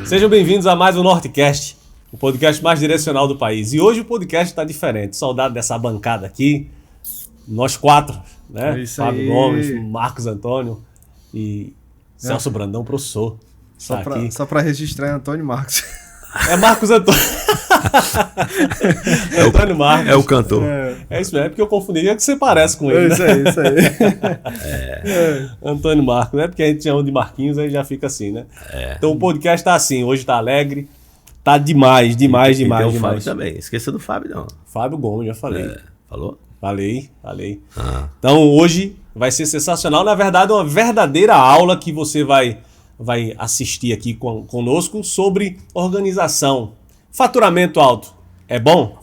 Sejam bem-vindos a mais um Nortecast, o podcast mais direcional do país. E hoje o podcast está diferente. Saudade dessa bancada aqui, nós quatro, né? Fábio Gomes, Marcos Antônio e Celso Brandão, professor. Só para registrar, é Antônio Marcos. É Marcos Antônio. É Antônio Marcos. É o cantor. É isso mesmo, é porque eu confundi, é que você parece com ele. Isso aí. Antônio Marcos, né? Porque a gente chama de Marquinhos, aí já fica assim, né? Então o podcast tá assim, hoje tá alegre, tá demais. Tem o Fábio também, esqueça do Fábio não. Fábio Gomes, já falei. Falou? Falei. Então hoje vai ser sensacional, na verdade uma verdadeira aula que você vai assistir aqui conosco sobre organização. Faturamento alto é bom?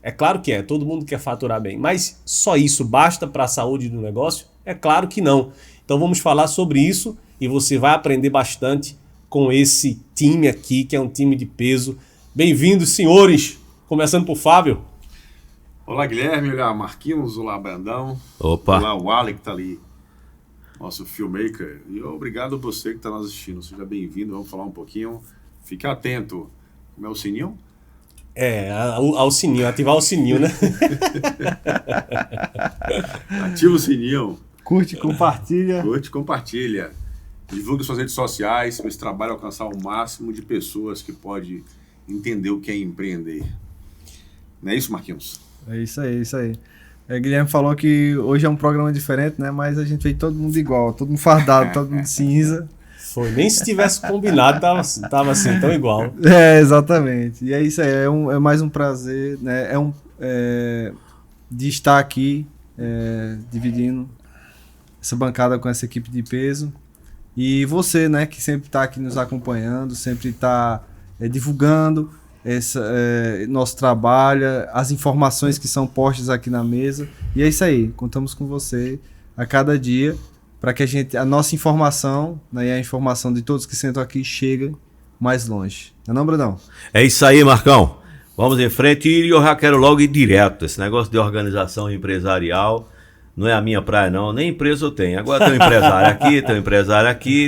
É claro que é, todo mundo quer faturar bem, mas só isso basta para a saúde do negócio? É claro que não. Então vamos falar sobre isso e você vai aprender bastante com esse time aqui, que é um time de peso. Bem-vindos, senhores! Começando por Fábio. Olá, Guilherme. Olá, Marquinhos. Olá, Brandão. Opa! Olá, o Ale, que está ali, nosso filmmaker. E obrigado a você que está nos assistindo. Seja bem-vindo. Vamos falar um pouquinho. Fique atento. Como é o sininho? Ao sininho, ativar o sininho, né? Ativa o sininho. Curte, compartilha. Divulgue suas redes sociais para esse trabalho alcançar o máximo de pessoas que pode entender o que é empreender. Não é isso, Marquinhos? É isso aí. Guilherme falou que hoje é um programa diferente, né? Mas a gente fez todo mundo igual, todo mundo fardado, todo mundo cinza. Foi, nem se tivesse combinado, tava assim, tão igual. Exatamente. E é isso aí, é mais um prazer, né? De estar aqui, dividindo essa bancada com essa equipe de peso. E você, né, que sempre está aqui nos acompanhando, sempre está divulgando nosso trabalho, as informações que são postas aqui na mesa. E é isso aí, contamos com você a cada dia para que a nossa informação, né, e a informação de todos que sentam aqui chegue mais longe. Não, Brandão? É isso aí, Marcão. Vamos em frente e eu já quero logo ir direto. Esse negócio de organização empresarial não é a minha praia, não. Nem empresa eu tenho. Agora tem um empresário aqui,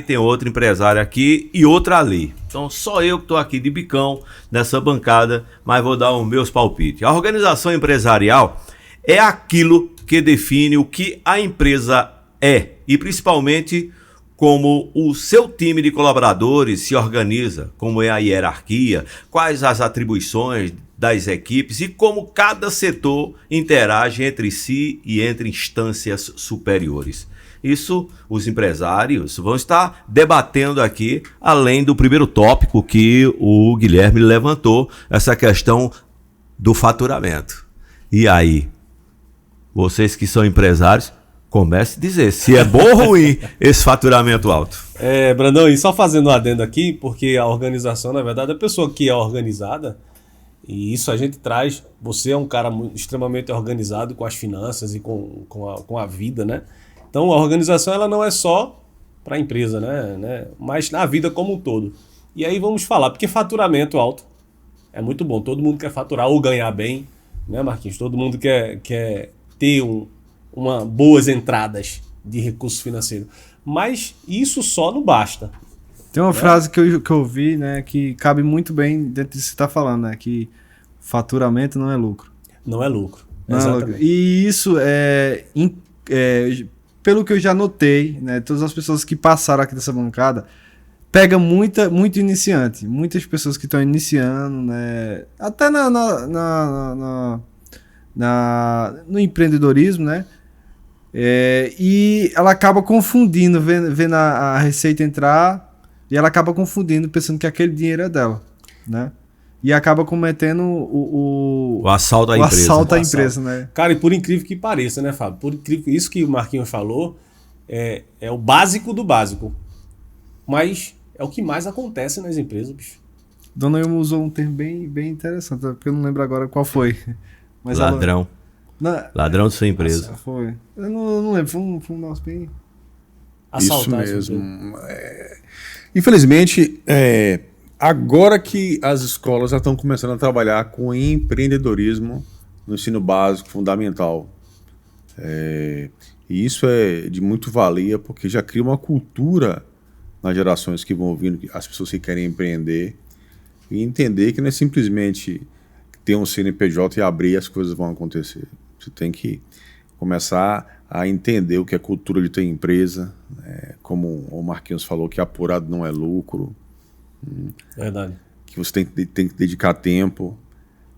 tem outro empresário aqui e outro ali. Então só eu que estou aqui de bicão nessa bancada, mas vou dar os meus palpites. A organização empresarial é aquilo que define o que a empresa é, e principalmente como o seu time de colaboradores se organiza, como é a hierarquia, quais as atribuições das equipes e como cada setor interage entre si e entre instâncias superiores. Isso os empresários vão estar debatendo aqui, além do primeiro tópico que o Guilherme levantou, essa questão do faturamento. E aí, vocês que são empresários, comece a dizer se é bom ou ruim esse faturamento alto. Brandão, e só fazendo um adendo aqui, porque a organização, na verdade, a pessoa que é organizada, e isso a gente traz, você é um cara extremamente organizado com as finanças e com a vida, né? Então a organização ela não é só para a empresa, né? Mas na vida como um todo. E aí vamos falar, porque faturamento alto é muito bom, todo mundo quer faturar ou ganhar bem, né, Marquinhos? Todo mundo quer ter boas entradas de recurso financeiro. Mas isso só não basta. Tem uma frase que eu vi, né, que cabe muito bem dentro disso que você está falando, né, que faturamento não é lucro. Não é lucro. Não exatamente. É lucro. E isso pelo que eu já notei, né, todas as pessoas que passaram aqui dessa bancada, pega muito iniciante. Muitas pessoas que estão iniciando, né, até no empreendedorismo, né? E ela acaba confundindo, vendo a receita entrar, e ela acaba confundindo, pensando que aquele dinheiro é dela, né? e acaba cometendo O assalto à o empresa. assalto à O assalto. empresa, né? Cara, e por incrível que pareça, né, Fábio? Por incrível, isso que o Marquinhos falou é o básico do básico. Mas é o que mais acontece nas empresas, bicho. Dona Ilma usou um termo bem interessante, porque eu não lembro agora qual foi. Mas Ladrão. Não, Ladrão de sua empresa. foi. Eu não lembro, foi um negócio bem... Isso Assaltar essa mesmo. empresa. Infelizmente, agora que as escolas já estão começando a trabalhar com empreendedorismo no ensino básico, fundamental. E isso é de muito valia, porque já cria uma cultura nas gerações que vão vindo, as pessoas que querem empreender, e entender que não é simplesmente ter um CNPJ e abrir, as coisas vão acontecer. Você tem que começar a entender o que é cultura de ter empresa, como o Marquinhos falou, que apurado não é lucro, Verdade. que você tem que dedicar tempo,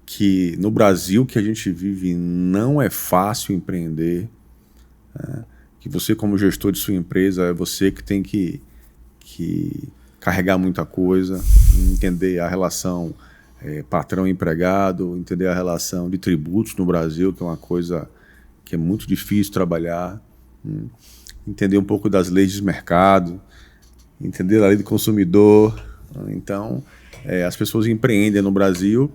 que no Brasil que a gente vive não é fácil empreender, que você como gestor de sua empresa é você que tem que carregar muita coisa, entender a relação patrão-empregado, entender a relação de tributos no Brasil, que é uma coisa que é muito difícil trabalhar, entender um pouco das leis de mercado, entender a lei do consumidor. Então, as pessoas empreendem no Brasil,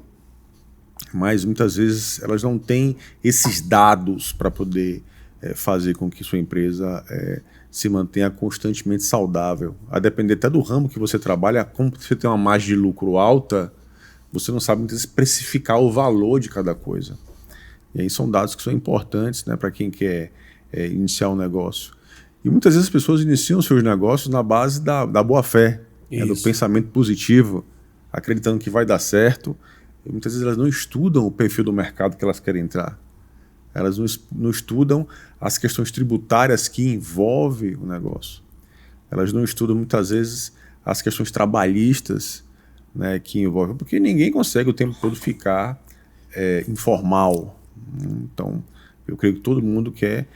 mas muitas vezes elas não têm esses dados para poder fazer com que sua empresa se mantenha constantemente saudável. A depender até do ramo que você trabalha, como você tem uma margem de lucro alta, você não sabe muitas vezes precificar o valor de cada coisa. E aí são dados que são importantes, né, para quem quer iniciar um negócio. E muitas vezes as pessoas iniciam seus negócios na base da boa-fé, do pensamento positivo, acreditando que vai dar certo. E muitas vezes elas não estudam o perfil do mercado que elas querem entrar. Elas não estudam as questões tributárias que envolvem o negócio. Elas não estudam muitas vezes as questões trabalhistas, né, que envolvem, porque ninguém consegue o tempo todo ficar informal. Então, eu creio que todo mundo quer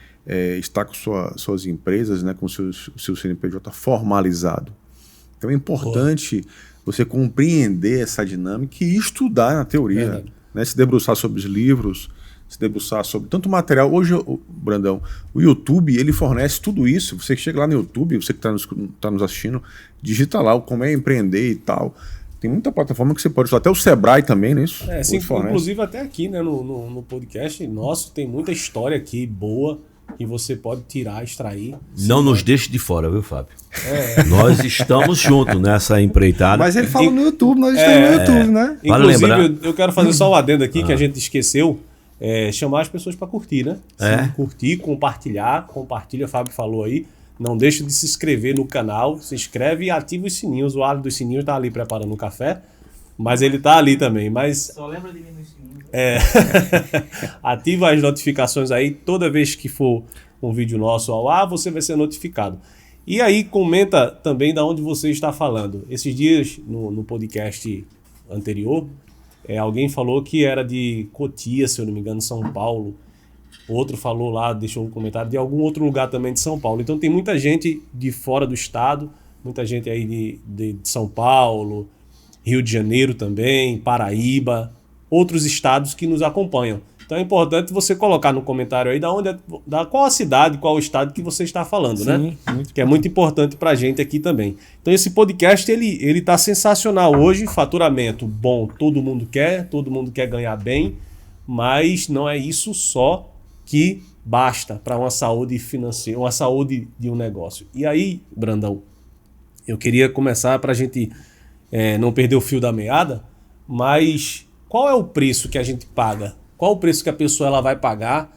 estar com suas empresas, né, com o seu CNPJ formalizado. Então é importante você compreender essa dinâmica e estudar na teoria, né, se debruçar sobre os livros, se debruçar sobre tanto material. Hoje, Brandão, o YouTube, ele fornece tudo isso. Você chega lá no YouTube, você que está nos assistindo, digita lá como é empreender e tal. Tem muita plataforma que você pode usar, até o Sebrae também, né? Isso, Sim, inclusive até aqui, né, no podcast nosso, tem muita história aqui boa que você pode tirar, extrair. Não nos deixe de fora, viu, Fábio? Nós estamos juntos nessa empreitada. Mas ele fala no YouTube, nós estamos no YouTube, né? Vale Inclusive, lembrar. eu quero fazer só um adendo aqui que a gente esqueceu. Chamar as pessoas para curtir, né? Curtir, compartilha, o Fábio falou aí. Não deixe de se inscrever no canal, se inscreve e ativa os sininhos. O Alho dos Sininhos tá ali preparando um café, mas ele tá ali também. Mas Só lembra de mim nos sininhos. ativa as notificações aí, toda vez que for um vídeo nosso ao ar, você vai ser notificado. E aí comenta também da onde você está falando. Esses dias, no podcast anterior, alguém falou que era de Cotia, se eu não me engano, São Paulo. Outro falou lá, deixou um comentário de algum outro lugar também de São Paulo. Então tem muita gente de fora do estado, muita gente aí de São Paulo, Rio de Janeiro também, Paraíba, outros estados que nos acompanham. Então é importante você colocar no comentário aí qual a cidade, qual o estado que você está falando, né? Que é muito importante pra gente aqui também. Então esse podcast, ele tá sensacional hoje, faturamento bom, todo mundo quer ganhar bem, mas não é isso só que basta para uma saúde financeira, uma saúde de um negócio. E aí, Brandão, eu queria começar para a gente não perder o fio da meada, mas qual é o preço que a gente paga? Qual o preço que a pessoa ela vai pagar?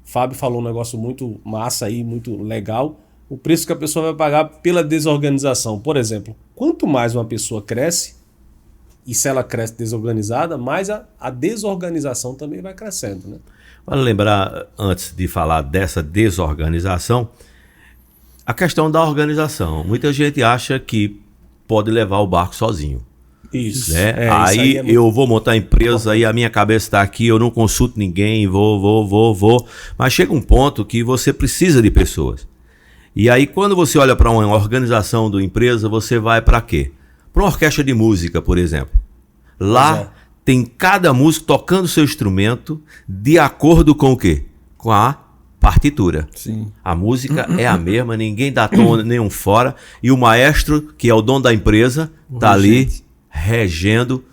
Fábio falou um negócio muito massa aí, muito legal. O preço que a pessoa vai pagar pela desorganização. Por exemplo, quanto mais uma pessoa cresce, e se ela cresce desorganizada, mais a desorganização também vai crescendo, né? Vale lembrar, antes de falar dessa desorganização, a questão da organização. Muita gente acha que pode levar o barco sozinho. Isso. Né? Isso aí é muito... eu vou montar a empresa, aí a minha cabeça está aqui, eu não consulto ninguém, vou. Mas chega um ponto que você precisa de pessoas. E aí quando você olha para uma organização da empresa, você vai para quê? Para uma orquestra de música, por exemplo. Lá tem cada músico tocando seu instrumento de acordo com o quê? Com a partitura. Sim. A música é a mesma, ninguém dá tom nenhum fora. E o maestro, que é o dono da empresa, tá ali regendo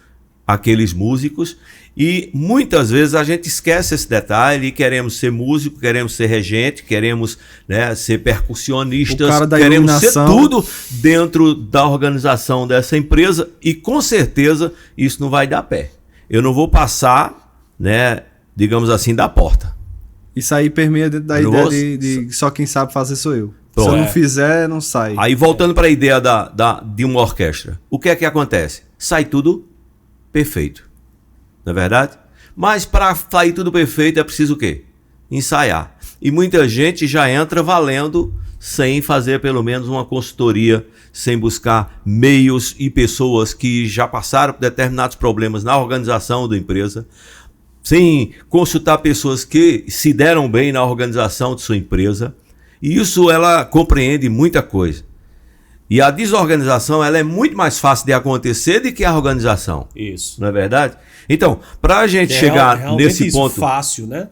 aqueles músicos. E muitas vezes a gente esquece esse detalhe e queremos ser músico, queremos ser regente, queremos, né, ser percussionistas, O cara da queremos ser iluminação. tudo dentro da organização dessa empresa e com certeza isso não vai dar pé. Eu não vou passar, né, digamos assim, da porta. Isso aí permeia dentro da Eu ideia vou- de só quem sabe fazer sou eu. Pronto. Se eu não fizer, não sai. Aí voltando para a ideia de uma orquestra, o que é que acontece? Sai tudo perfeito, não é verdade? Mas para sair tudo perfeito é preciso o quê? Ensaiar. E muita gente já entra valendo sem fazer pelo menos uma consultoria, sem buscar meios e pessoas que já passaram por determinados problemas na organização da empresa, sem consultar pessoas que se deram bem na organização de sua empresa. E isso ela compreende muita coisa. E a desorganização ela é muito mais fácil de acontecer do que a organização. Isso. Não é verdade? Então, para a gente É chegar realmente nesse isso, ponto, fácil, né?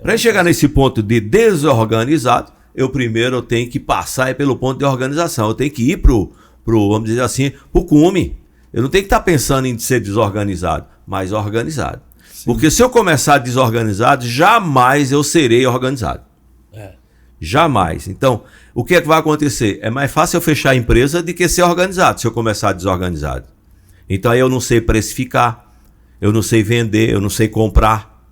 para gente chegar nesse ponto de desorganizado, eu primeiro tenho que passar pelo ponto de organização. Eu tenho que ir pro vamos dizer assim, pro cume. Eu não tenho que estar pensando em ser desorganizado, mas organizado. Porque se eu começar desorganizado, jamais eu serei organizado. É. Jamais. Então, o que é que vai acontecer? É mais fácil eu fechar a empresa do que ser organizado, se eu começar desorganizado. Então aí eu não sei precificar, eu não sei vender, eu não sei comprar,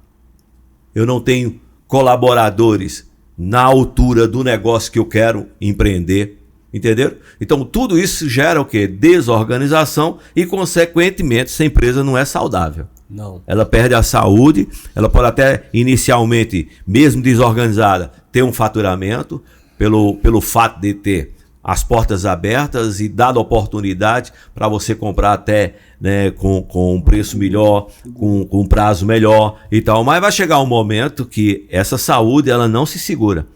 eu não tenho colaboradores na altura do negócio que eu quero empreender, entenderam? Então tudo isso gera o quê? Desorganização e, consequentemente, essa empresa não é saudável. Não. Ela perde a saúde, ela pode até inicialmente, mesmo desorganizada, ter um faturamento pelo fato de ter as portas abertas e dado oportunidade para você comprar até, né, com um preço melhor, com um prazo melhor e tal. Mas vai chegar um momento que essa saúde ela não se segura,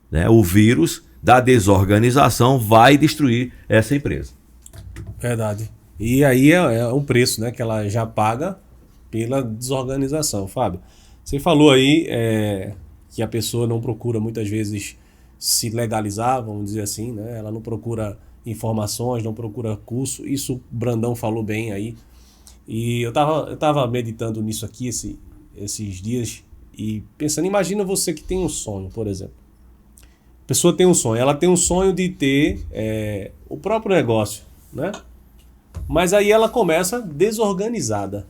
né? O vírus da desorganização vai destruir essa empresa. Verdade. E aí é um preço, né, que ela já paga pela desorganização. Fábio, você falou aí que a pessoa não procura muitas vezes se legalizar, vamos dizer assim, né? Ela não procura informações, não procura curso. Isso o Brandão falou bem aí. E eu tava meditando nisso aqui esses dias e pensando, imagina você que tem um sonho, por exemplo. A pessoa tem um sonho, ela tem um sonho de ter o próprio negócio, né? Mas aí ela começa desorganizada.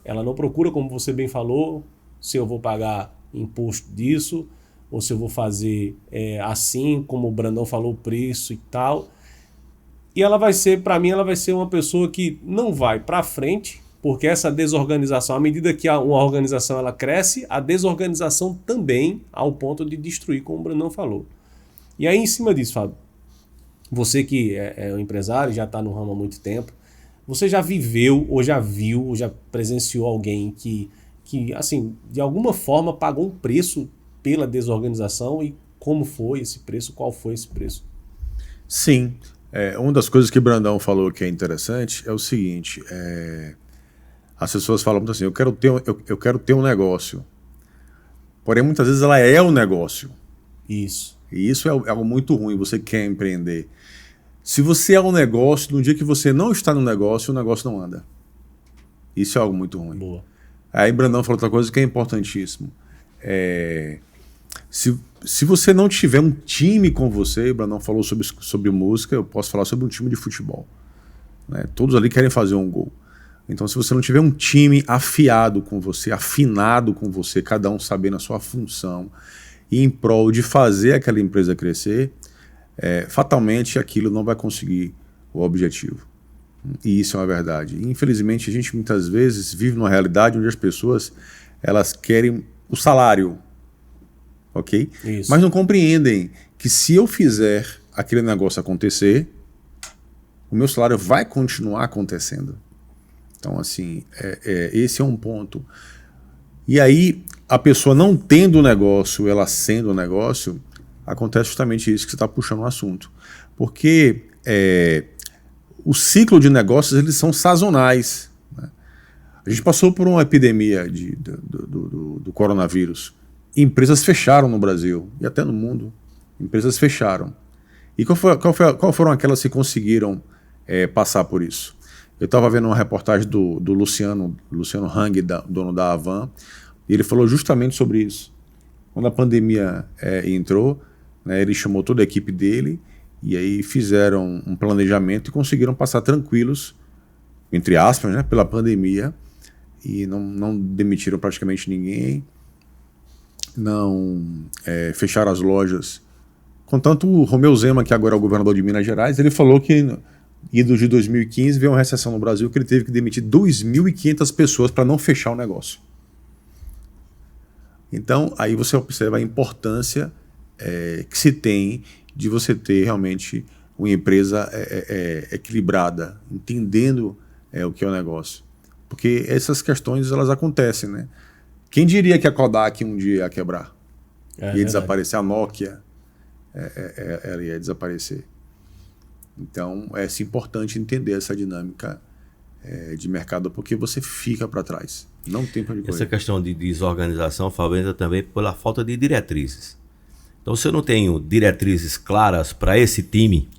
Ela não procura, como você bem falou, se eu vou pagar imposto disso, ou se eu vou fazer assim, como o Brandão falou, o preço e tal. E ela vai ser, para mim, ela vai ser uma pessoa que não vai para frente, porque essa desorganização, à medida que uma organização ela cresce, a desorganização também ao ponto de destruir, como o Brandão falou. E aí, em cima disso, Fábio, você que é um empresário, já está no ramo há muito tempo, você já viveu, ou já viu, ou já presenciou alguém que assim, de alguma forma pagou um preço pela desorganização e como foi esse preço, qual foi esse preço? Sim. Uma das coisas que o Brandão falou que é interessante é o seguinte, as pessoas falam muito assim, eu quero ter um negócio. Porém, muitas vezes ela é um negócio. Isso. E isso é algo muito ruim, você quer empreender. Se você é um negócio, no dia que você não está no negócio, o negócio não anda. Isso é algo muito ruim. Boa. Aí Brandão falou outra coisa que é importantíssimo. Se você não tiver um time com você, o Brandão falou sobre música, eu posso falar sobre um time de futebol. Né? Todos ali querem fazer um gol. Então, se você não tiver um time afiado com você, afinado com você, cada um sabendo a sua função, e em prol de fazer aquela empresa crescer, fatalmente aquilo não vai conseguir o objetivo. E isso é uma verdade. Infelizmente, a gente muitas vezes vive numa realidade onde as pessoas elas querem o salário, ok? Isso. Mas não compreendem que se eu fizer aquele negócio acontecer, o meu salário vai continuar acontecendo. Então, assim, esse é um ponto. E aí, a pessoa não tendo o negócio, ela sendo o negócio, acontece justamente isso que você está puxando o assunto. Porque o ciclo de negócios, eles são sazonais. Né? A gente passou por uma epidemia do coronavírus. Empresas fecharam no Brasil e até no mundo. Empresas fecharam. E qual foram aquelas que conseguiram passar por isso? Eu estava vendo uma reportagem do Luciano Hang, dono da Avan, e ele falou justamente sobre isso. Quando a pandemia entrou, né, ele chamou toda a equipe dele e aí fizeram um planejamento e conseguiram passar tranquilos, entre aspas, né, pela pandemia, e não demitiram praticamente ninguém, não fecharam as lojas. Contanto, o Romeu Zema, que agora é o governador de Minas Gerais, ele falou que ido de 2015 veio uma recessão no Brasil que ele teve que demitir 2.500 pessoas para não fechar o negócio. Então, aí você observa a importância que se tem de você ter realmente uma empresa equilibrada, entendendo o que é o negócio. Porque essas questões, elas acontecem, né? Quem diria que a Kodak um dia ia quebrar? Ia desaparecer, a Nokia ela ia desaparecer. Então, é importante entender essa dinâmica de mercado, porque você fica para trás. Não tem para onde correr. Essa questão de desorganização entra também pela falta de diretrizes. Então, se eu não tenho diretrizes claras para esse time,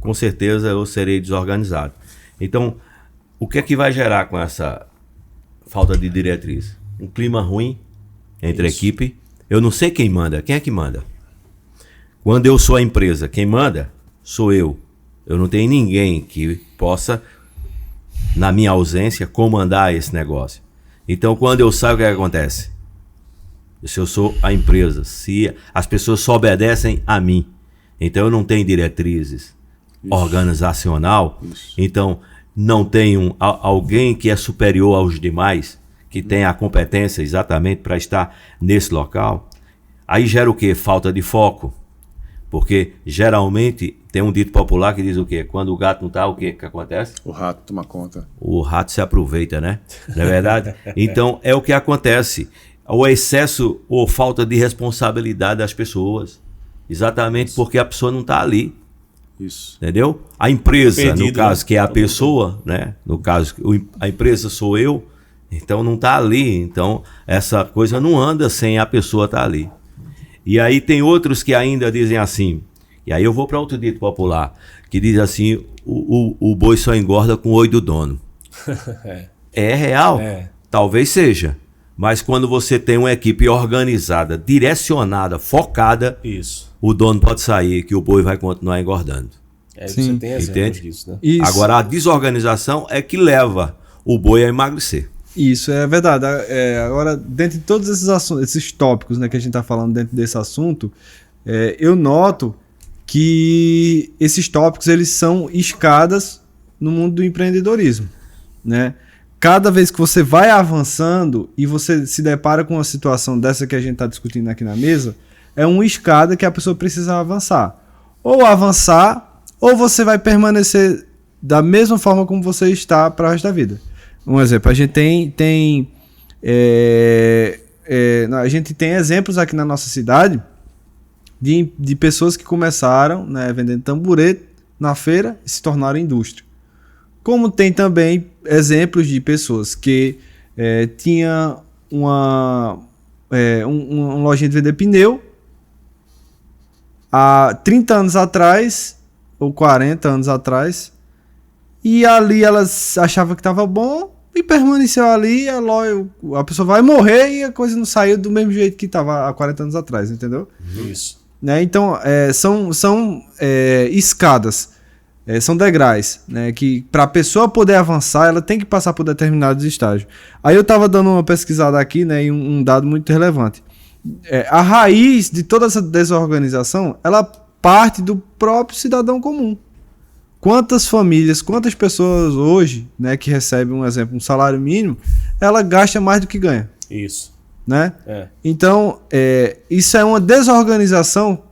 com certeza eu serei desorganizado. Então, o que é que vai gerar com essa falta de diretriz? Um clima ruim entre a equipe. Eu não sei quem manda. Quem é que manda? Quando eu sou a empresa, quem manda sou eu. Eu não tenho ninguém que possa, na minha ausência, comandar esse negócio. Então, quando eu saio, o que acontece? Se eu sou a empresa, se as pessoas só obedecem a mim, então eu não tenho diretrizes organizacional, então não tenho alguém que é superior aos demais, que tem a competência exatamente para estar nesse local, aí gera o quê? Falta de foco. Porque geralmente tem um dito popular que diz o quê? Quando o gato não tá, o quê que acontece? O rato toma conta. O rato se aproveita, né? Não é verdade? Então é o que acontece. O excesso ou falta de responsabilidade das pessoas. Exatamente porque a pessoa não está ali. Isso. Entendeu? A empresa, Perdido, no caso, né? que é a pessoa, né? No caso, a empresa sou eu, então não está ali. Então essa coisa não anda sem a pessoa estar ali. E aí tem outros que ainda dizem assim, e aí eu vou para outro dito popular, que diz assim, o boi só engorda com o oi do dono. É real? Talvez seja. Mas quando você tem uma equipe organizada, direcionada, focada, o dono pode sair, que o boi vai continuar engordando. Você tem exemplos disso, né? Isso. Agora, a desorganização é que leva o boi a emagrecer. Isso, é verdade. Agora, dentro de todos esses assuntos, esses tópicos, né, que a gente está falando dentro desse assunto, eu noto que esses tópicos eles são escadas no mundo do empreendedorismo, né? Cada vez que você vai avançando e você se depara com uma situação dessa que a gente está discutindo aqui na mesa, é uma escada que a pessoa precisa avançar. Ou avançar, ou você vai permanecer da mesma forma como você está para o resto da vida. Um exemplo, a gente tem exemplos aqui na nossa cidade de pessoas que começaram, né, vendendo tamborete na feira e se tornaram indústria. Como tem também exemplos de pessoas que tinha uma lojinha de vender pneu há 30 anos atrás, ou 40 anos atrás, e ali elas achavam que estava bom, e permaneceu ali, a pessoa vai morrer e a coisa não saiu do mesmo jeito que estava há 40 anos atrás, entendeu? Isso. Né? Então, são escadas, são degraus, né? Que para a pessoa poder avançar, ela tem que passar por determinados estágios. Aí eu estava dando uma pesquisada aqui, né, em um dado muito relevante. A raiz de toda essa desorganização, ela parte do próprio cidadão comum. Quantas famílias, quantas pessoas hoje, né, que recebem, um exemplo, um salário mínimo, ela gasta mais do que ganha. Isso. Né? Então, isso é uma desorganização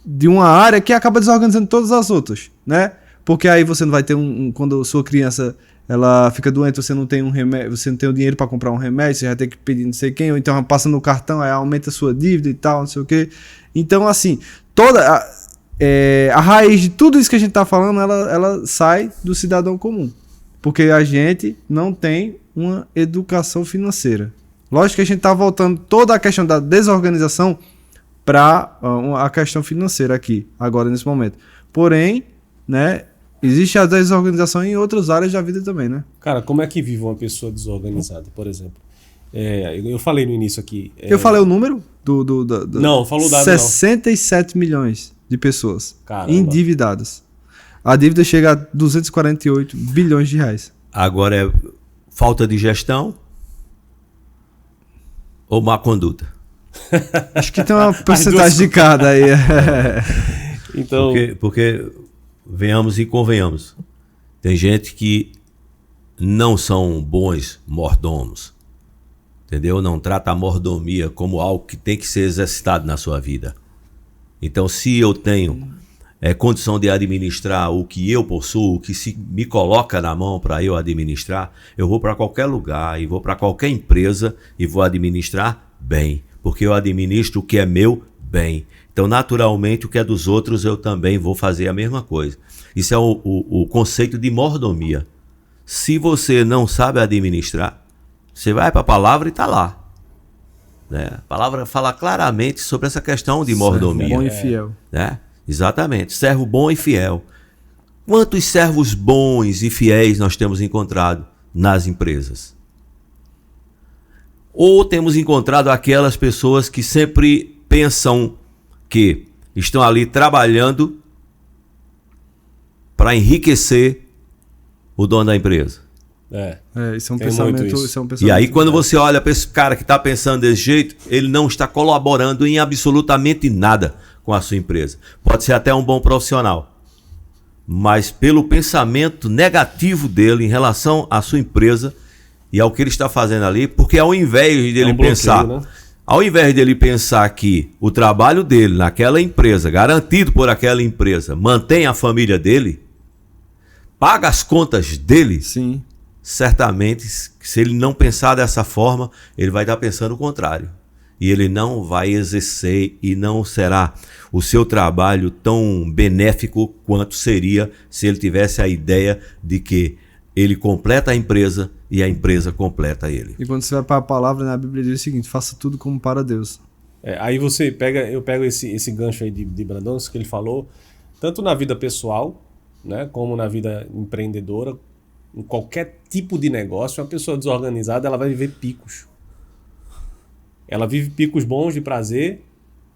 de uma área que acaba desorganizando todas as outras, né? Porque aí você não vai ter quando a sua criança ela fica doente, você não tem um remédio, você não tem o dinheiro para comprar um remédio, você vai ter que pedir não sei quem, ou então passa no cartão, aí aumenta a sua dívida e tal, não sei o quê. Então, assim, toda a raiz de tudo isso que a gente está falando, ela sai do cidadão comum. Porque a gente não tem uma educação financeira. Lógico que a gente está voltando toda a questão da desorganização para a questão financeira aqui, agora nesse momento. Porém, né, existe a desorganização em outras áreas da vida também, né? Cara, como é que vive uma pessoa desorganizada, por exemplo? Eu falei no início aqui. Eu falei o número Não, falou o dado 67 milhões de pessoas Caramba. endividadas. A dívida chega a 248 bilhões de reais. Agora é falta de gestão ou má conduta? Acho que tem uma porcentagem de cada aí. Então, Porque venhamos e convenhamos. Tem gente que não são bons mordomos. Entendeu? Não trata a mordomia como algo que tem que ser exercitado na sua vida. Então, se eu tenho condição de administrar o que eu possuo, o que se me coloca na mão para eu administrar, eu vou para qualquer lugar e vou para qualquer empresa e vou administrar bem. Porque eu administro o que é meu bem. Então, naturalmente, o que é dos outros eu também vou fazer a mesma coisa. Isso é o conceito de mordomia. Se você não sabe administrar, você vai para a palavra e está lá. Né? A palavra fala claramente sobre essa questão de mordomia. Bom e fiel. Né? Exatamente, servo bom e fiel. Quantos servos bons e fiéis nós temos encontrado nas empresas? Ou temos encontrado aquelas pessoas que sempre pensam que estão ali trabalhando para enriquecer o dono da empresa. Isso é um Tem pensamento. muito isso. Isso é um E pensamento. aí, quando você olha para esse cara que está pensando desse jeito, ele não está colaborando em absolutamente nada com a sua empresa. Pode ser até um bom profissional, mas pelo pensamento negativo dele em relação à sua empresa e ao que ele está fazendo ali, porque ao invés dele pensar, né? ao invés dele pensar que o trabalho dele naquela empresa, garantido por aquela empresa, mantém a família dele, paga as contas dele, Sim. certamente, se ele não pensar dessa forma, ele vai estar pensando o contrário. E ele não vai exercer e não será o seu trabalho tão benéfico quanto seria se ele tivesse a ideia de que ele completa a empresa e a empresa completa ele. E quando você vai para a palavra, na Bíblia diz o seguinte: faça tudo como para Deus. Aí eu pego esse gancho aí de Brandão, isso que ele falou, tanto na vida pessoal, né, como na vida empreendedora, em qualquer tipo de negócio, uma pessoa desorganizada, ela vai viver picos. Ela vive picos bons de prazer,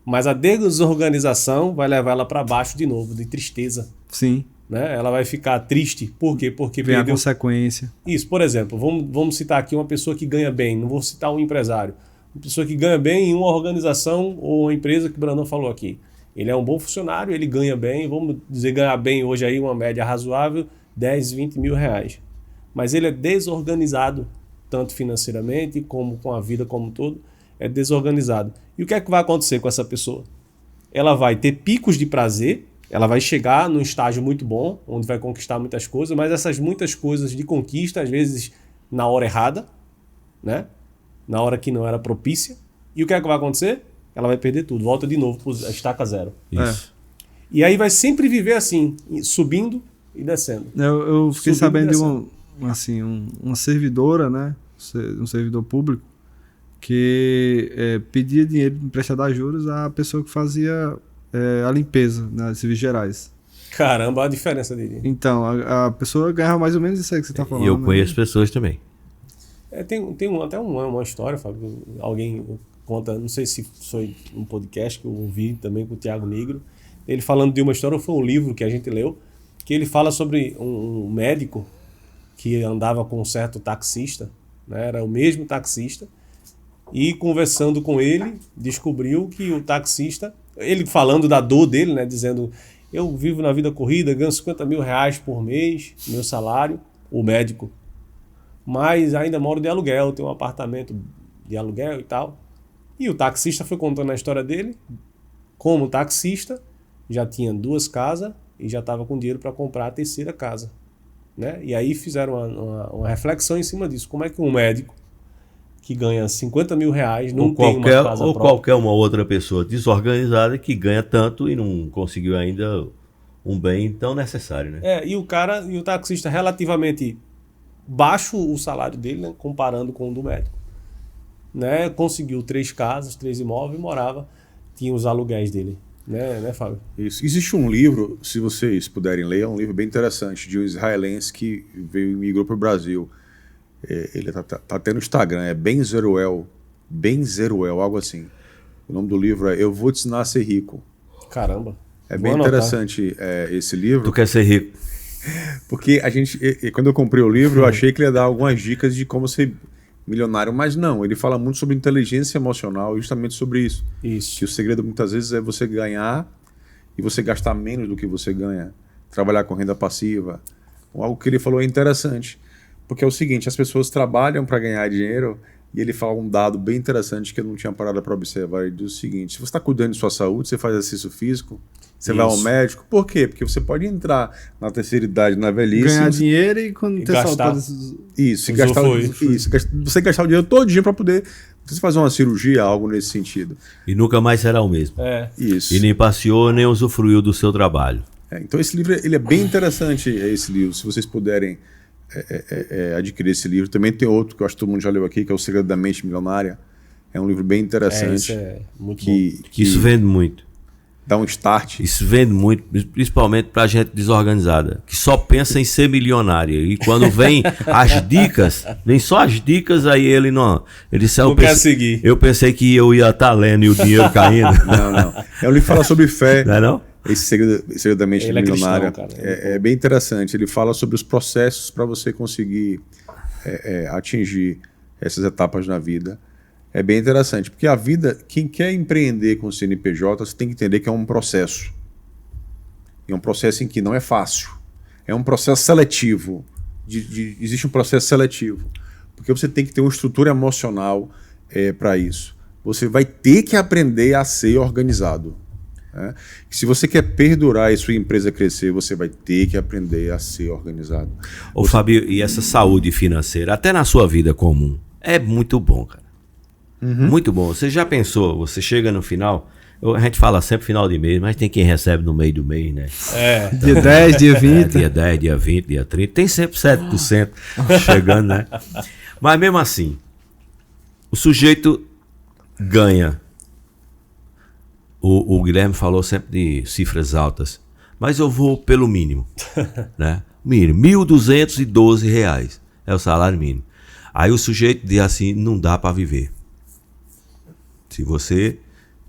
mas a desorganização vai levar ela para baixo de novo, de tristeza. Sim. Né? Ela vai ficar triste. Por quê? Porque Vem a perdeu... consequência. Isso, por exemplo, vamos citar aqui uma pessoa que ganha bem, não vou citar um empresário. Uma pessoa que ganha bem em uma organização ou uma empresa que o Brandão falou aqui. Ele é um bom funcionário, ele ganha bem, vamos dizer, ganhar bem hoje aí uma média razoável, 10, 20 mil reais. Mas ele é desorganizado, tanto financeiramente como com a vida como um todo, é desorganizado. E o que é que vai acontecer com essa pessoa? Ela vai ter picos de prazer, ela vai chegar num estágio muito bom, onde vai conquistar muitas coisas, mas essas muitas coisas de conquista, às vezes na hora errada, né? Na hora que não era propícia. E o que é que vai acontecer? Ela vai perder tudo, volta de novo para a estaca zero. Isso. E aí vai sempre viver assim, subindo e descendo. Eu fiquei Subindo sabendo e de descendo. uma servidora, né? Um servidor público, que pedia dinheiro emprestado a juros à pessoa que fazia a limpeza nas serviços gerais. Caramba, a diferença dele. Então, a pessoa ganhava mais ou menos isso aí que você está falando. E eu né? conheço pessoas também. Tem até uma história, Fábio, alguém conta, não sei se foi um podcast que eu ouvi também com o Thiago Negro, ele falando de uma história, ou foi um livro que a gente leu, que ele fala sobre um médico que andava com um certo taxista, né, era o mesmo taxista, e conversando com ele, descobriu que o taxista, ele falando da dor dele, né, dizendo, eu vivo na vida corrida, ganho 50 mil reais por mês, meu salário, o médico, mas ainda moro de aluguel, tenho um apartamento de aluguel e tal. E o taxista foi contando a história dele, como taxista, já tinha 2 casas e já estava com dinheiro para comprar a 3ª casa. Né? E aí fizeram uma reflexão em cima disso. Como é que um médico que ganha 50 mil reais não tem uma casa ou própria? qualquer uma outra pessoa desorganizada que ganha tanto e não conseguiu ainda um bem tão necessário, né? E o taxista relativamente baixo o salário dele, né, comparando com o do médico. Né, conseguiu 3 casas, 3 imóveis e morava, tinha os aluguéis dele. Né, Fábio? Isso. Existe um livro, se vocês puderem ler, é um livro bem interessante, de um israelense que veio e migrou para o Brasil. Ele tá até no Instagram, é Ben Zeruel, algo assim. O nome do livro é Eu Vou Te Ensinar a Ser Rico. Caramba. É bem interessante esse livro. Tu quer ser rico? Porque quando eu comprei o livro, eu achei que ele ia dar algumas dicas de como ser milionário, mas não, ele fala muito sobre inteligência emocional, justamente sobre isso. Isso. Que o segredo muitas vezes é você ganhar e você gastar menos do que você ganha, trabalhar com renda passiva. Algo que ele falou é interessante, porque é o seguinte, as pessoas trabalham para ganhar dinheiro e ele fala um dado bem interessante que eu não tinha parado para observar. Ele diz o seguinte: se você está cuidando de sua saúde, você faz exercício físico, você vai ao médico. Por quê? Porque você pode entrar na terceira idade, na velhice, ganhar dinheiro e quando ter gastar. saúde. Isso, você gastar o dinheiro todinho para poder você fazer uma cirurgia, algo nesse sentido. E nunca mais será o mesmo. Isso. E nem passeou, nem usufruiu do seu trabalho. Então esse livro ele é bem interessante, esse livro. Se vocês puderem adquirir esse livro. Também tem outro que eu acho que todo mundo já leu aqui, que é O Segredo da Mente Milionária. É um livro bem interessante. Isso é muito que isso vende muito. Dá um start. Isso vende muito, principalmente pra gente desorganizada, que só pensa em ser milionária. E quando vem as dicas, vem só as dicas, aí ele não. Ele disse, não quer seguir. Eu pensei que eu ia estar lendo e o dinheiro caindo. Não. É um livro que fala sobre fé. Não é não? Esse segredo da mente milionária. Cristão, é bem interessante. Ele fala sobre os processos para você conseguir atingir essas etapas na vida. É bem interessante, porque a vida, quem quer empreender com o CNPJ, você tem que entender que é um processo. E é um processo em que não é fácil. É um processo seletivo. Existe um processo seletivo. Porque você tem que ter uma estrutura emocional para isso. Você vai ter que aprender a ser organizado. Se você quer perdurar e sua empresa crescer, você vai ter que aprender a ser organizado. Ô Fabio, e essa saúde financeira, até na sua vida comum, é muito bom, cara. Muito bom. Você já pensou, você chega no final, a gente fala sempre final de mês, mas tem quem recebe no meio do mês, né? Dia 10, dia 20. Dia 10, dia 20, dia 30, tem sempre 7% chegando, né? Mas mesmo assim, o sujeito ganha. O Guilherme falou sempre de cifras altas, mas eu vou pelo mínimo, né? Mínimo, R$1.212 é o salário mínimo. Aí o sujeito diz assim, não dá para viver. Se você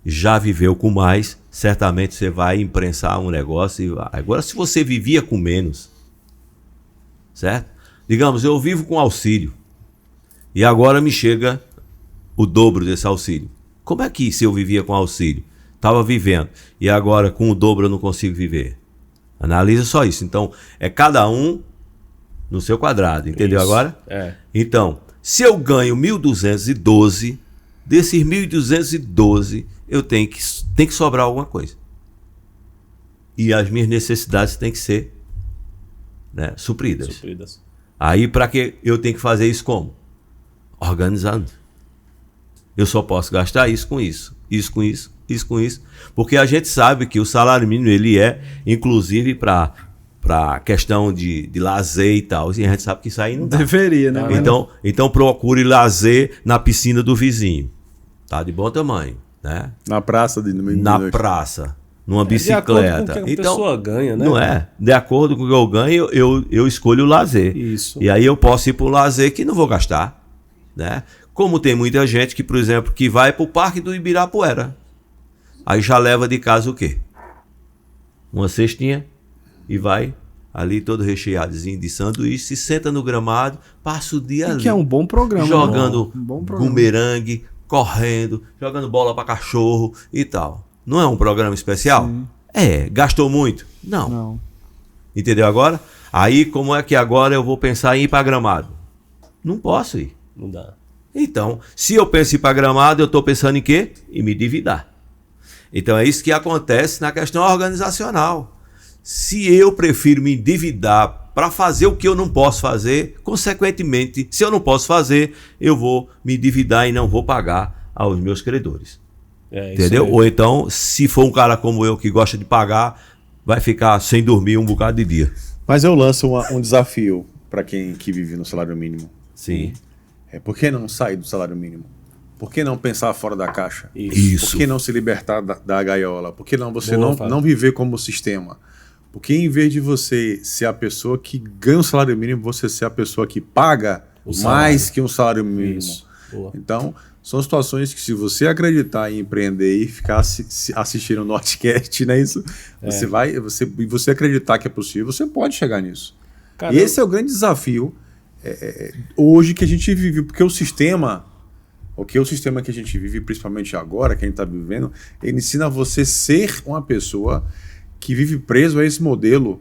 já viveu com mais, certamente você vai imprensar um negócio. Agora, se você vivia com menos, certo? Digamos, eu vivo com auxílio e agora me chega o dobro desse auxílio. Como é que se eu vivia com auxílio? Estava vivendo e agora com o dobro eu não consigo viver. Analisa só isso. Então, é cada um no seu quadrado, entendeu isso. Agora? Então, se eu ganho 1.212, desses 1.212, eu tenho que sobrar alguma coisa. E as minhas necessidades têm que ser, né, supridas. Aí, para que eu tenho que fazer isso como? Organizando. Eu só posso gastar isso com isso, isso com isso, isso com isso, porque a gente sabe que o salário mínimo ele é, inclusive, para questão de lazer e tal, e a gente sabe que isso aí não dá. Deveria, né? Então procure lazer na piscina do vizinho. Tá de bom tamanho, né? Na praça na praça, numa bicicleta. De acordo com o que a pessoa ganha, né? Não é? De acordo com o que eu ganho, eu escolho o lazer. Isso. E aí eu posso ir para o lazer que não vou gastar, né? Como tem muita gente que, por exemplo, que vai para o Parque do Ibirapuera. Aí já leva de casa o quê? Uma cestinha e vai ali todo recheadozinho de sanduíche, se senta no gramado, passa o dia ali. Que é um bom programa. Jogando bumerangue, correndo, jogando bola para cachorro e tal. Não é um programa especial? Sim. Gastou muito? Não. Entendeu agora? Aí como é que agora eu vou pensar em ir para Gramado? Não posso ir. Não dá. Então, se eu penso em ir para Gramado, eu estou pensando em quê? Em me endividar. Então é isso que acontece na questão organizacional. Se eu prefiro me endividar para fazer o que eu não posso fazer, consequentemente, se eu não posso fazer, eu vou me endividar e não vou pagar aos meus credores. Entendeu? Ou então, se for um cara como eu que gosta de pagar, vai ficar sem dormir um bocado de dia. Mas eu lanço um desafio para quem que vive no salário mínimo. Sim. Por que não sair do salário mínimo? Por que não pensar fora da caixa? Isso. Por que não se libertar da gaiola? Por que não você Boa, não viver como sistema? Porque em vez de você ser a pessoa que ganha o salário mínimo, você ser a pessoa que paga mais que um salário mínimo. Isso. Boa. Então, são situações que, se você acreditar em empreender e ficar assistindo o Nordcast, não é isso? Você acreditar que é possível, você pode chegar nisso. Caramba. E esse é o grande desafio hoje que a gente vive, porque o sistema que a gente vive, principalmente agora, que a gente está vivendo, ele ensina você ser uma pessoa que vive preso a esse modelo,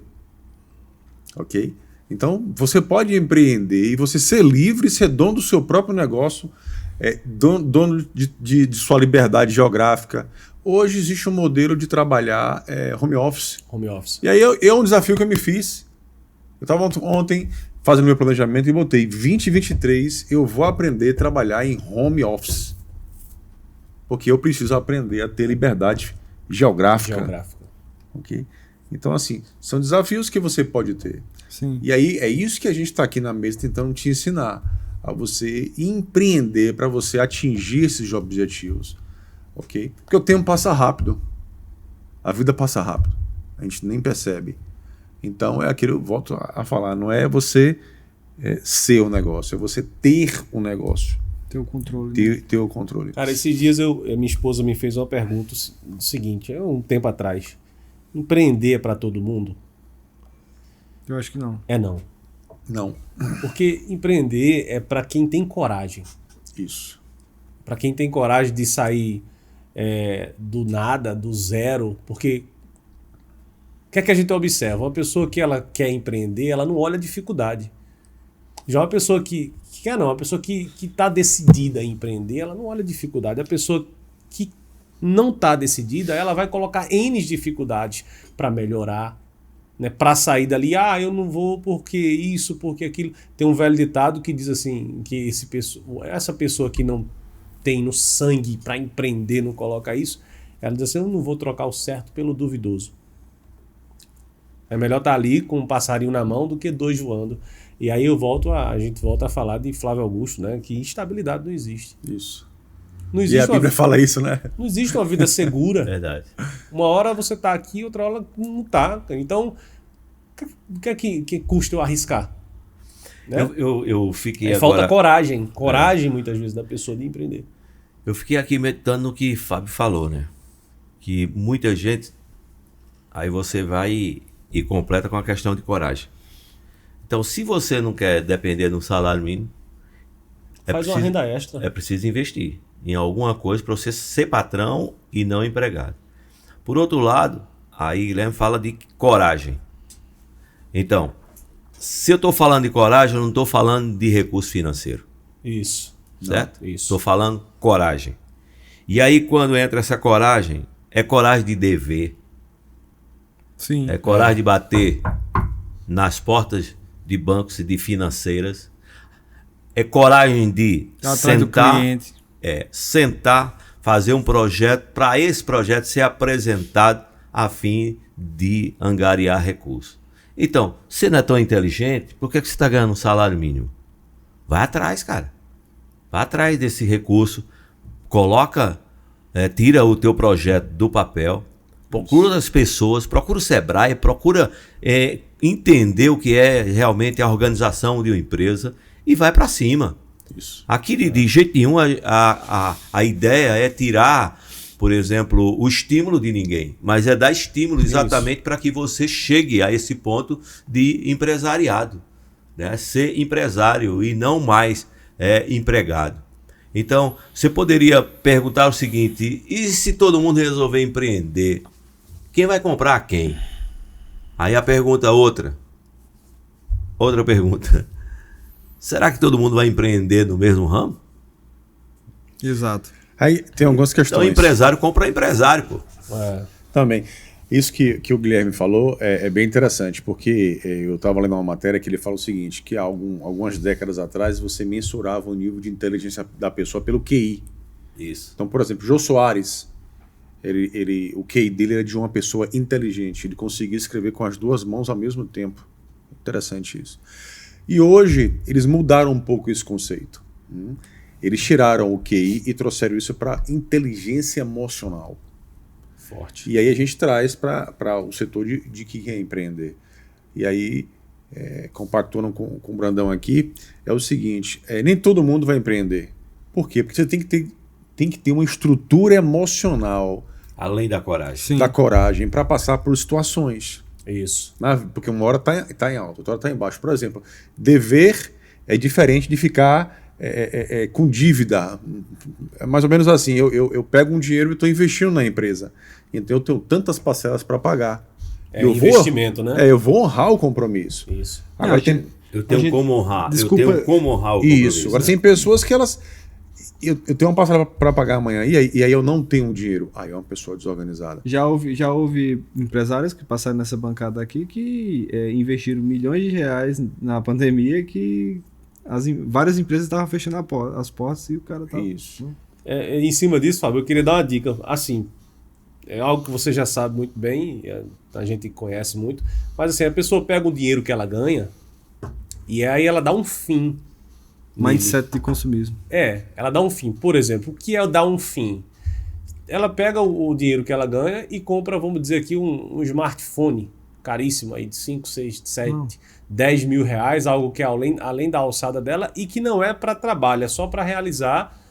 ok? Então, você pode empreender e você ser livre, ser dono do seu próprio negócio, dono de sua liberdade geográfica. Hoje existe um modelo de trabalhar home office. Home office. E aí é um desafio que eu me fiz. Eu estava ontem fazendo meu planejamento e botei 2023, eu vou aprender a trabalhar em home office. Porque eu preciso aprender a ter liberdade geográfica. Okay? Então, assim, são desafios que você pode ter. Sim. E aí é isso que a gente está aqui na mesa tentando te ensinar. A você empreender para você atingir esses objetivos. Ok? Porque o tempo passa rápido. A vida passa rápido. A gente nem percebe. Então é aquilo, eu volto a falar, não é você ser o negócio, é você ter o negócio. Ter o controle. Ter o controle. Cara, esses dias minha esposa me fez uma pergunta seguinte, um tempo atrás. Empreender é para todo mundo? Eu acho que não. Não. Não. Porque empreender é para quem tem coragem. Isso. Para quem tem coragem de sair do nada, do zero. Porque o que é que a gente observa? Uma pessoa que ela quer empreender, ela não olha a dificuldade. Já uma pessoa uma pessoa que está decidida a empreender, ela não olha a dificuldade. A pessoa que não está decidida, ela vai colocar N dificuldades para melhorar, né, para sair dali. Eu não vou porque isso, porque aquilo. Tem um velho ditado que diz assim, que essa pessoa que não tem no sangue para empreender, não coloca isso, ela diz assim, eu não vou trocar o certo pelo duvidoso. É melhor estar ali com um passarinho na mão do que dois voando. E aí a gente volta a falar de Flávio Augusto, né, que instabilidade não existe. Isso. Não E existe a Bíblia fala isso, né? Não existe uma vida segura. Verdade. Uma hora você tá aqui, outra hora não tá. Então, o que custa eu arriscar? Né? Eu fiquei agora... Falta coragem. Coragem, muitas vezes, da pessoa de empreender. Eu fiquei aqui meditando no que Fábio falou, né? Que muita gente... Aí você vai e completa com a questão de coragem. Então, se você não quer depender de um salário mínimo... Faz uma renda extra. É preciso investir em alguma coisa para você ser patrão e não empregado. Por outro lado, aí Guilherme fala de coragem. Então, se eu estou falando de coragem, eu não estou falando de recurso financeiro. Isso. Certo? Não, isso. Estou falando coragem. E aí, quando entra essa coragem, é coragem de dever. Sim. É coragem de bater nas portas de bancos e de financeiras. É coragem de Atrás do cliente. Sentar, fazer um projeto, para esse projeto ser apresentado a fim de angariar recursos. Então, você não é tão inteligente, por que você está ganhando um salário mínimo? Vai atrás, cara. Vai atrás desse recurso, tira o teu projeto do papel, procura as pessoas, procura o Sebrae, procura entender o que é realmente a organização de uma empresa e vai para cima. Isso. Aqui de jeito nenhum a ideia é tirar, por exemplo, o estímulo de ninguém, mas é dar estímulo exatamente para que você chegue a esse ponto de empresariado, né? Ser empresário e não mais empregado. Então, você poderia perguntar o seguinte, e se todo mundo resolver empreender, quem vai comprar quem? Aí a pergunta outra pergunta, será que todo mundo vai empreender no mesmo ramo? Exato. Aí tem algumas questões. Então, empresário compra empresário, pô. Também. Isso que o Guilherme falou é bem interessante, porque eu estava lendo uma matéria que ele fala o seguinte, que há algumas décadas atrás você mensurava o nível de inteligência da pessoa pelo QI. Isso. Então, por exemplo, Jô Soares, o QI dele era de uma pessoa inteligente, ele conseguia escrever com as duas mãos ao mesmo tempo. Interessante isso. E hoje eles mudaram um pouco esse conceito. Eles tiraram o QI e trouxeram isso para inteligência emocional. Forte. E aí a gente traz para o setor de que quer empreender. E aí, compactuando com o Brandão aqui, é o seguinte, nem todo mundo vai empreender. Por quê? Porque você tem que ter uma estrutura emocional Além da coragem. Sim. da coragem para passar por situações. Isso. Porque uma hora está em alta, outra hora está em baixo. Por exemplo, dever é diferente de ficar com dívida. É mais ou menos assim, eu pego um dinheiro e estou investindo na empresa. Então eu tenho tantas parcelas para pagar. Investimento, né? Eu vou honrar o compromisso. Isso. Agora, Eu tenho como honrar. Desculpa. Eu tenho como honrar o compromisso. isso. Agora né? tem pessoas que elas... Eu tenho uma parcela para pagar amanhã e aí eu não tenho dinheiro. Aí é uma pessoa desorganizada. Já houve empresários que passaram nessa bancada aqui que investiram milhões de reais na pandemia que várias empresas estavam fechando as portas e o cara estava... Isso. Em cima disso, Fábio, eu queria dar uma dica. Assim, é algo que você já sabe muito bem, a gente conhece muito, mas assim, a pessoa pega o dinheiro que ela ganha e aí ela dá um fim. Mindset de consumismo. Ela dá um fim. Por exemplo, o que é dar um fim? Ela pega o dinheiro que ela ganha e compra, vamos dizer aqui, um smartphone caríssimo aí de 5, 6, 7, 10 mil reais, algo que é além da alçada dela e que não é para trabalho, é só para realizar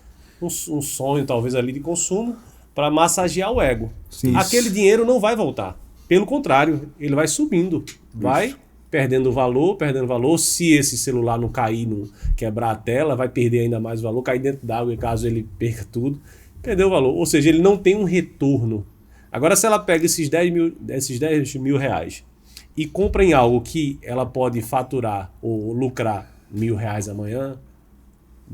um sonho talvez ali de consumo, para massagear o ego. Sim. Aquele dinheiro não vai voltar. Pelo contrário, ele vai subindo, vai perdendo valor. Se esse celular não cair, não quebrar a tela, vai perder ainda mais valor, cair dentro d'água e caso ele perca tudo, perdeu o valor. Ou seja, ele não tem um retorno. Agora, se ela pega esses 10 mil reais e compra em algo que ela pode faturar ou lucrar R$1.000 amanhã,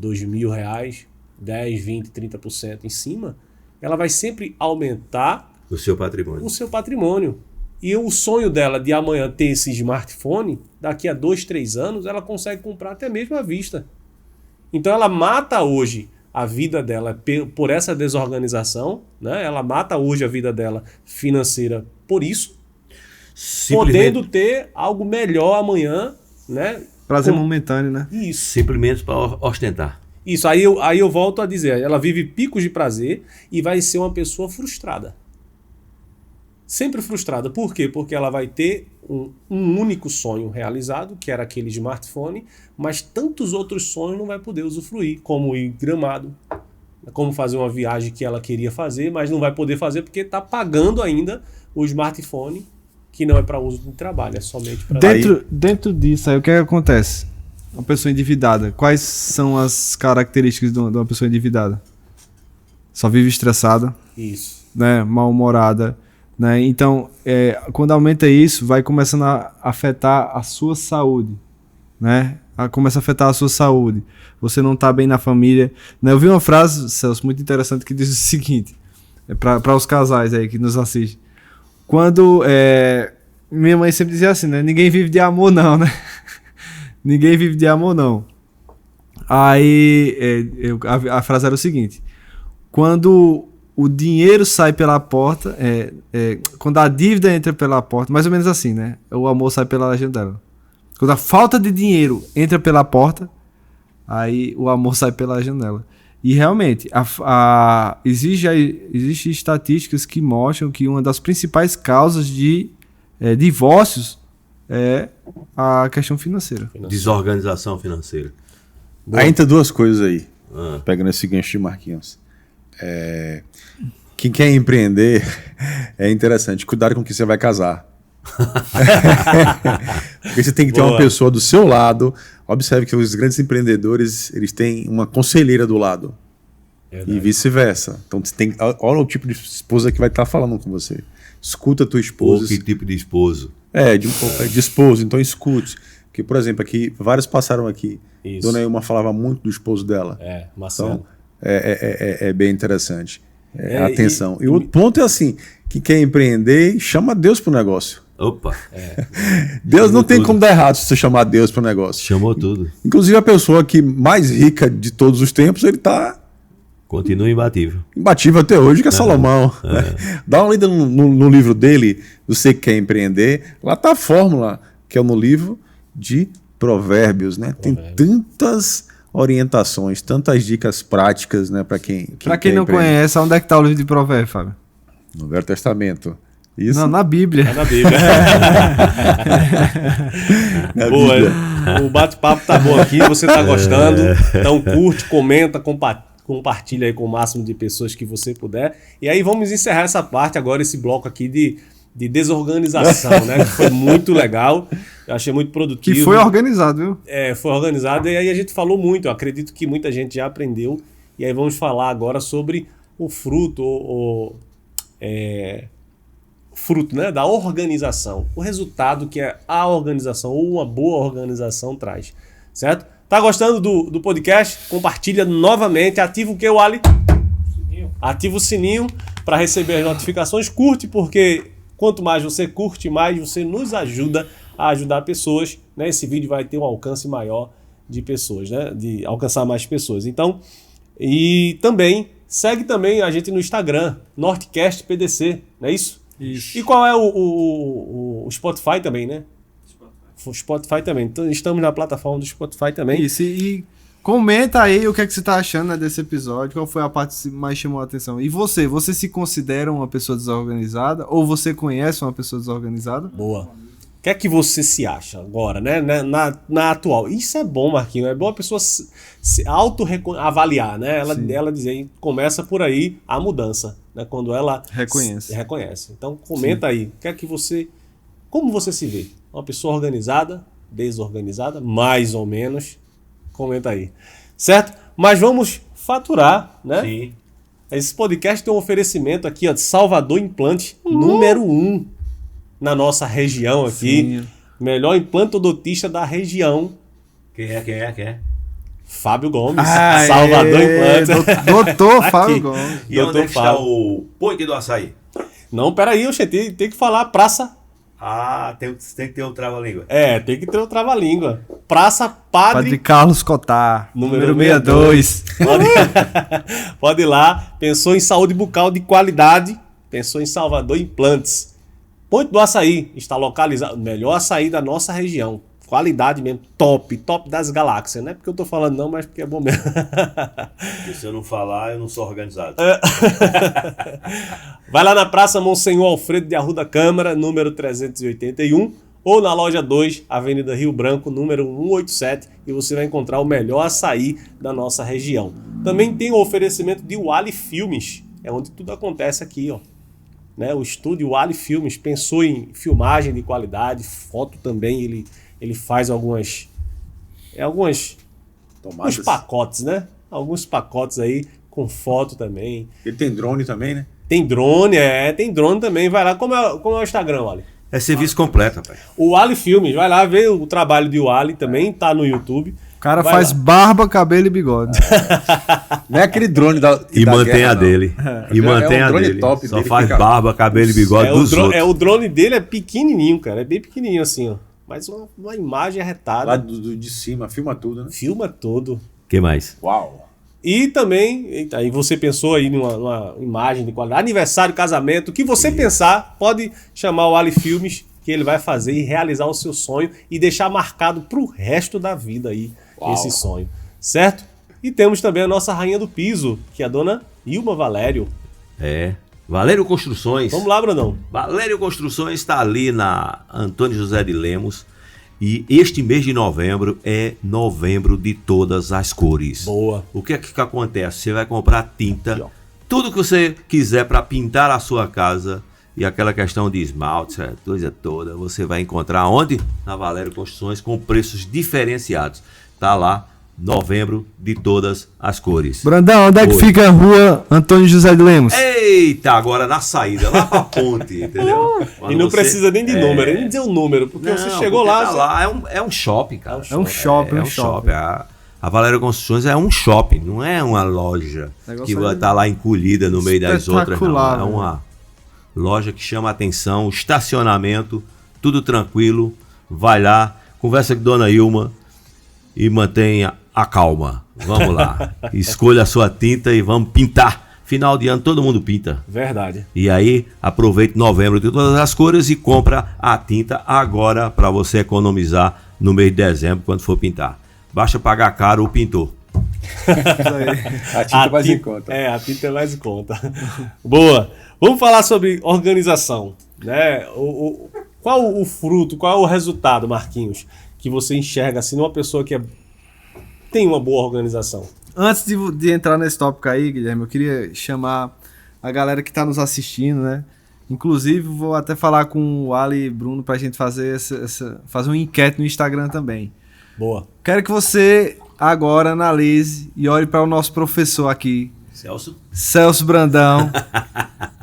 R$2.000, 10, 20, 30% em cima, ela vai sempre aumentar O seu patrimônio. o seu patrimônio. E o sonho dela de amanhã ter esse smartphone, daqui a 2, 3 anos, ela consegue comprar até mesmo à vista. Então ela mata hoje a vida dela por essa desorganização, né? Ela mata hoje a vida dela financeira por isso, podendo ter algo melhor amanhã, né? Prazer momentâneo, né? Isso. Simplesmente para ostentar. Isso, aí eu volto a dizer, ela vive picos de prazer e vai ser uma pessoa frustrada. Sempre frustrada. Por quê? Porque ela vai ter um único sonho realizado, que era aquele smartphone, mas tantos outros sonhos não vai poder usufruir, como ir Gramado, como fazer uma viagem que ela queria fazer, mas não vai poder fazer porque está pagando ainda o smartphone, que não é para uso de trabalho, é somente para... Dentro disso aí, o que acontece? Uma pessoa endividada, quais são as características de uma pessoa endividada? Só vive estressada, Isso. né? Mal-humorada, né? Então, quando aumenta isso, vai começando a afetar a sua saúde, né? Começa a afetar a sua saúde. Você não está bem na família, né? Eu vi uma frase, Celso, muito interessante que diz o seguinte, para os casais aí que nos assistem. Quando minha mãe sempre dizia assim, né? Ninguém vive de amor não, né? Ninguém vive de amor não. Aí a frase era o seguinte: quando o dinheiro sai pela porta, quando a dívida entra pela porta, mais ou menos assim, né? O amor sai pela janela. Quando a falta de dinheiro entra pela porta, aí o amor sai pela janela. E realmente, existem estatísticas que mostram que uma das principais causas de divórcios é a questão financeira. Desorganização financeira. Aí entra duas coisas aí, pegando esse gancho de Marquinhos. Quem quer empreender, é interessante, cuidado com quem você vai casar. Porque você tem que ter uma pessoa do seu lado. Observe que os grandes empreendedores, eles têm uma conselheira do lado. Verdade. E vice-versa. Então você tem, olha o tipo de esposa que vai estar falando com você. Escuta a tua esposa. Ou que tipo de esposo? De esposo, então escute. Porque, por exemplo, aqui, vários passaram aqui. Isso. Dona Ilma falava muito do esposo dela. Marcelo. Então, é bem interessante. Atenção. E o outro ponto é assim: que quer empreender, chama Deus pro negócio. Opa! Deus Chamou não tem tudo. como dar errado se você chamar Deus pro negócio. Chamou tudo. Inclusive a pessoa que mais rica de todos os tempos, ele tá Continua imbatível. imbatível até hoje, que é Salomão. Né? Dá uma lida no livro dele, Você Quer Empreender, lá tá a fórmula, que é no livro de Provérbios, né? Tem tantas orientações, tantas dicas práticas, né, para quem Pra quem quer não empreender. conhece, onde é que tá o livro de Provérbios, Fábio? No Velho Testamento. Isso. Não, na Bíblia. É na Bíblia. Boa, o bate-papo tá bom aqui, você tá gostando. Então curte, comenta, compartilha aí com o máximo de pessoas que você puder. E aí vamos encerrar essa parte agora, esse bloco aqui de desorganização, né? Que foi muito legal. Eu achei muito produtivo. Que foi organizado, viu? Foi organizado e aí a gente falou muito. Eu acredito que muita gente já aprendeu. E aí vamos falar agora sobre o fruto, fruto, né, da organização. O resultado que a organização ou uma boa organização traz. Certo? Tá gostando do podcast? Compartilha novamente. Ativa o que, Wally? Ativa o sininho para receber as notificações. Curte, porque quanto mais você curte, mais você nos ajuda a ajudar pessoas, né? Esse vídeo vai ter um alcance maior de pessoas, né? De alcançar mais pessoas. Então, e também, segue também a gente no Instagram, Nortecast PDC, não é isso? Isso. E qual é o Spotify também, né? O Spotify também. Então, estamos na plataforma do Spotify também. Isso, e comenta aí o que é que você tá achando, né, desse episódio, qual foi a parte que mais chamou a atenção. E você se considera uma pessoa desorganizada? Ou você conhece uma pessoa desorganizada? Boa. O que é que você se acha agora, né? Na atual. Isso é bom, Marquinhos. É bom a pessoa se auto-avaliar, né? Ela dizer, começa por aí a mudança, né? Quando ela reconhece. Então, comenta aí. O que é que como você se vê? Uma pessoa organizada, desorganizada, mais ou menos? Comenta aí. Certo? Mas vamos faturar, né? Sim. Esse podcast tem um oferecimento aqui, ó, de Salvador Implante, número 1 na nossa região aqui. Sim. Melhor implantodontista da região. Quem é? Fábio Gomes. Ah, Salvador Implante. Doutor Aqui. Fábio Gomes. E onde é que está Fábio. o Ponte do Açaí? Não, peraí, eu tem que falar Praça. Ah, tem que ter um trava-língua. Tem que ter o trava-língua. Praça Padre Carlos Cotar, número 62. Pode ir lá. Pensou em saúde bucal de qualidade. Pensou em Salvador Implantes. Ponte do Açaí está localizado. Melhor açaí da nossa região. Qualidade mesmo. Top das galáxias. Não é porque eu tô falando não, mas porque é bom mesmo. Porque se eu não falar, eu não sou organizado. Vai lá na Praça Monsenhor Alfredo de Arruda Câmara, número 381, ou na loja 2, Avenida Rio Branco, número 187, e você vai encontrar o melhor açaí da nossa região. Também tem o oferecimento de Wally Filmes, é onde tudo acontece aqui, ó. Né? O estúdio Wally Filmes pensou em filmagem de qualidade, foto também, ele faz alguns pacotes, né? Alguns pacotes aí com foto também. Ele tem drone também, né? Tem drone, tem drone também. Vai lá, como é o Instagram, Wally? É serviço completo, rapaz. O Wally Filmes, vai lá ver o trabalho de Wally também, tá no YouTube. O cara Vai faz lá. barba, cabelo e bigode. Não é aquele drone E mantém guerra, a não. dele. E mantém um a drone dele. top Só dele, faz fica- barba, cabelo e bigode dos outros. O drone dele é pequenininho, cara. É bem pequenininho assim, ó. Mas uma imagem arretada. Lá de cima, filma tudo, né? Filma todo. Que mais? Uau! E também, aí você pensou aí numa imagem de qualidade, aniversário, casamento, o que você pensar, pode chamar o Ali Filmes, que ele vai fazer e realizar o seu sonho e deixar marcado pro resto da vida aí esse sonho, certo? E temos também a nossa rainha do piso, que é a dona Ilma Valério. Valério Construções. Vamos lá, Brandão. Valério Construções está ali na Antônio José de Lemos. E este mês de novembro é novembro de todas as cores. Boa. O que é que acontece? Você vai comprar tinta, tudo que você quiser para pintar a sua casa e aquela questão de esmalte, essa coisa toda, você vai encontrar onde? Na Valério Construções com preços diferenciados. Tá lá, novembro de todas as cores. Brandão, onde é que Oi. fica a rua Antônio José de Lemos? Eita, agora na saída, lá pra ponte, entendeu? E não precisa nem de número, nem dizer o número, porque você chegou lá. Tá lá, é um shopping, cara. É um shopping, É um shopping. A Valério Construções é um shopping, não é uma loja Negócio que é vai estar lá encolhida no meio das outras. Não. espetacular, É velho. uma loja que chama a atenção, estacionamento, tudo tranquilo. Vai lá, conversa com Dona Ilma e mantenha a calma. Vamos lá. Escolha a sua tinta e vamos pintar. Final de ano todo mundo pinta. Verdade. E aí, aproveite novembro de todas as cores e compra a tinta agora para você economizar no mês de dezembro, quando for pintar. Basta pagar caro o pintor. A tinta mais em conta. A tinta é mais em conta. Boa. Vamos falar sobre organização, né? Qual o fruto, qual é o resultado, Marquinhos, que você enxerga assim numa pessoa que tem uma boa organização? Antes de entrar nesse tópico aí, Guilherme, eu queria chamar a galera que está nos assistindo, né? Inclusive, vou até falar com o Ali e Bruno pra gente fazer fazer um enquete no Instagram também. Boa. Quero que você agora analise e olhe para o nosso professor aqui, Celso Brandão.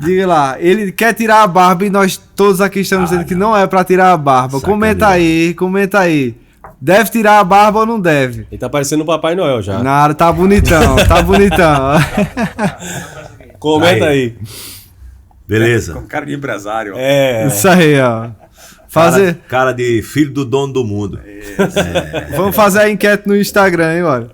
Diga lá, ele quer tirar a barba e nós todos aqui estamos dizendo que não é para tirar a barba. Sacanagem. Comenta aí. Deve tirar a barba ou não deve? Ele tá parecendo o Papai Noel já. Nada, tá bonitão, tá bonitão. Comenta aí. Beleza. Com cara de empresário. Isso aí, ó. Cara de filho do dono do mundo. Vamos fazer a enquete no Instagram, hein, olha.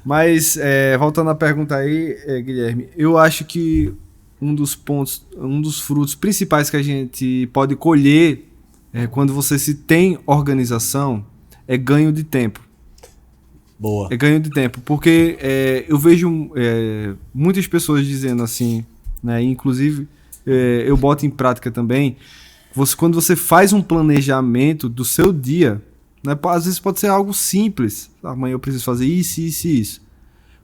Mas, voltando à pergunta aí, Guilherme, eu acho que um dos frutos principais que a gente pode colher quando você se tem organização é ganho de tempo. Boa. É ganho de tempo, porque eu vejo muitas pessoas dizendo assim, né, inclusive eu boto em prática também, quando você faz um planejamento do seu dia, né, às vezes pode ser algo simples, amanhã eu preciso fazer isso, isso e isso.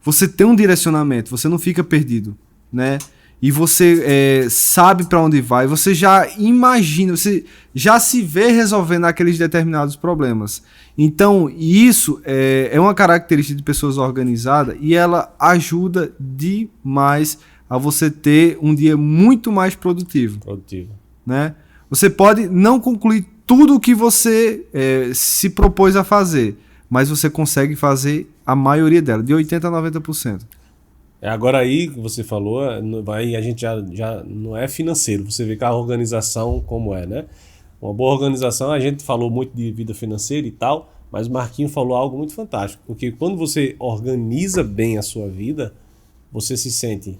Você tem um direcionamento, você não fica perdido, né? E você sabe para onde vai, você já imagina, você já se vê resolvendo aqueles determinados problemas. Então, isso é uma característica de pessoas organizadas e ela ajuda demais a você ter um dia muito mais produtivo. Né? Você pode não concluir tudo o que você se propôs a fazer, mas você consegue fazer a maioria dela, de 80% a 90%. Agora aí que você falou, a gente já não é financeiro, você vê que a organização como é, né? Uma boa organização, a gente falou muito de vida financeira e tal, mas o Marquinhos falou algo muito fantástico, porque quando você organiza bem a sua vida, você se sente,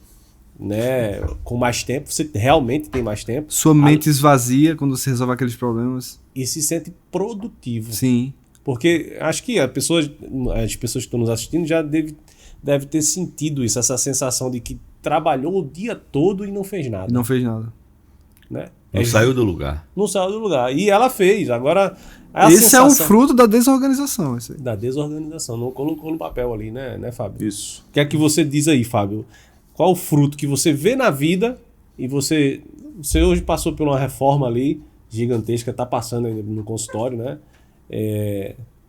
né, com mais tempo, você realmente tem mais tempo. Sua mente esvazia quando você resolve aqueles problemas. E se sente produtivo. Sim. Porque acho que as pessoas que estão nos assistindo já deve ter sentido isso, essa sensação de que trabalhou o dia todo e não fez nada. E não fez nada. Né? Não saiu do lugar. Não saiu do lugar. E ela fez. Agora, esse é um fruto da desorganização. Esse aí. Da desorganização. Não colocou no papel ali, né, Fábio? Isso. O que é que você diz aí, Fábio? Qual o fruto que você vê na vida e você hoje passou por uma reforma ali gigantesca, está passando ainda no consultório, né?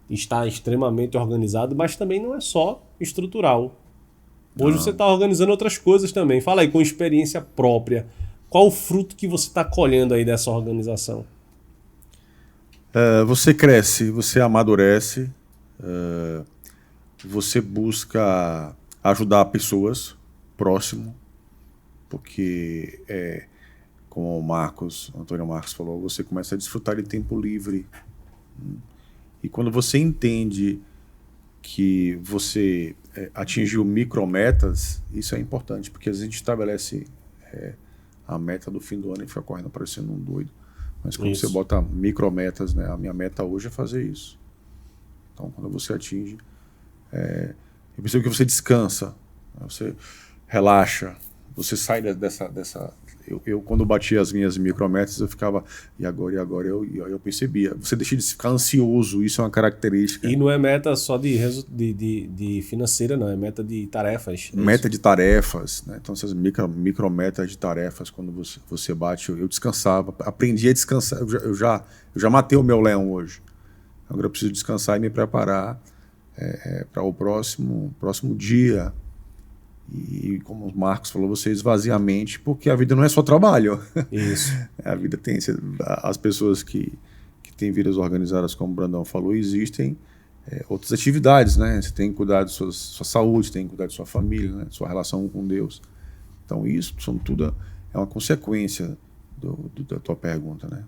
Está extremamente organizado, mas também não é só estrutural. Hoje você está organizando outras coisas também. Fala aí, com experiência própria. Qual o fruto que você está colhendo aí dessa organização? Você cresce, você amadurece, você busca ajudar pessoas próximo, porque como o Antônio Marcos falou, você começa a desfrutar de tempo livre. E quando você entende que você atingiu micrometas, isso é importante, porque às vezes a gente estabelece a meta do fim do ano e fica correndo parecendo um doido. Mas quando você bota micrometas, né, a minha meta hoje é fazer isso. Então, quando você atinge, eu percebo que você descansa, né, você relaxa, você sai dessa... Eu quando batia as minhas micrometas, eu ficava, e agora, eu percebia. Você deixa de ficar ansioso, isso é uma característica. E não é meta só de financeira, não, é meta de tarefas. Meta de tarefas, né? Então essas micrometas de tarefas, quando você bate, eu descansava, aprendi a descansar, eu já matei o meu leão hoje. Agora eu preciso descansar e me preparar para o próximo dia. E como o Marcos falou, você esvazia a mente, porque a vida não é só trabalho. Isso. A vida tem... As pessoas que têm vidas organizadas, como o Brandão falou, existem outras atividades, né? Você tem que cuidar de sua saúde, tem que cuidar de sua família, né? Sua relação com Deus. Então isso tudo é uma consequência da tua pergunta, né?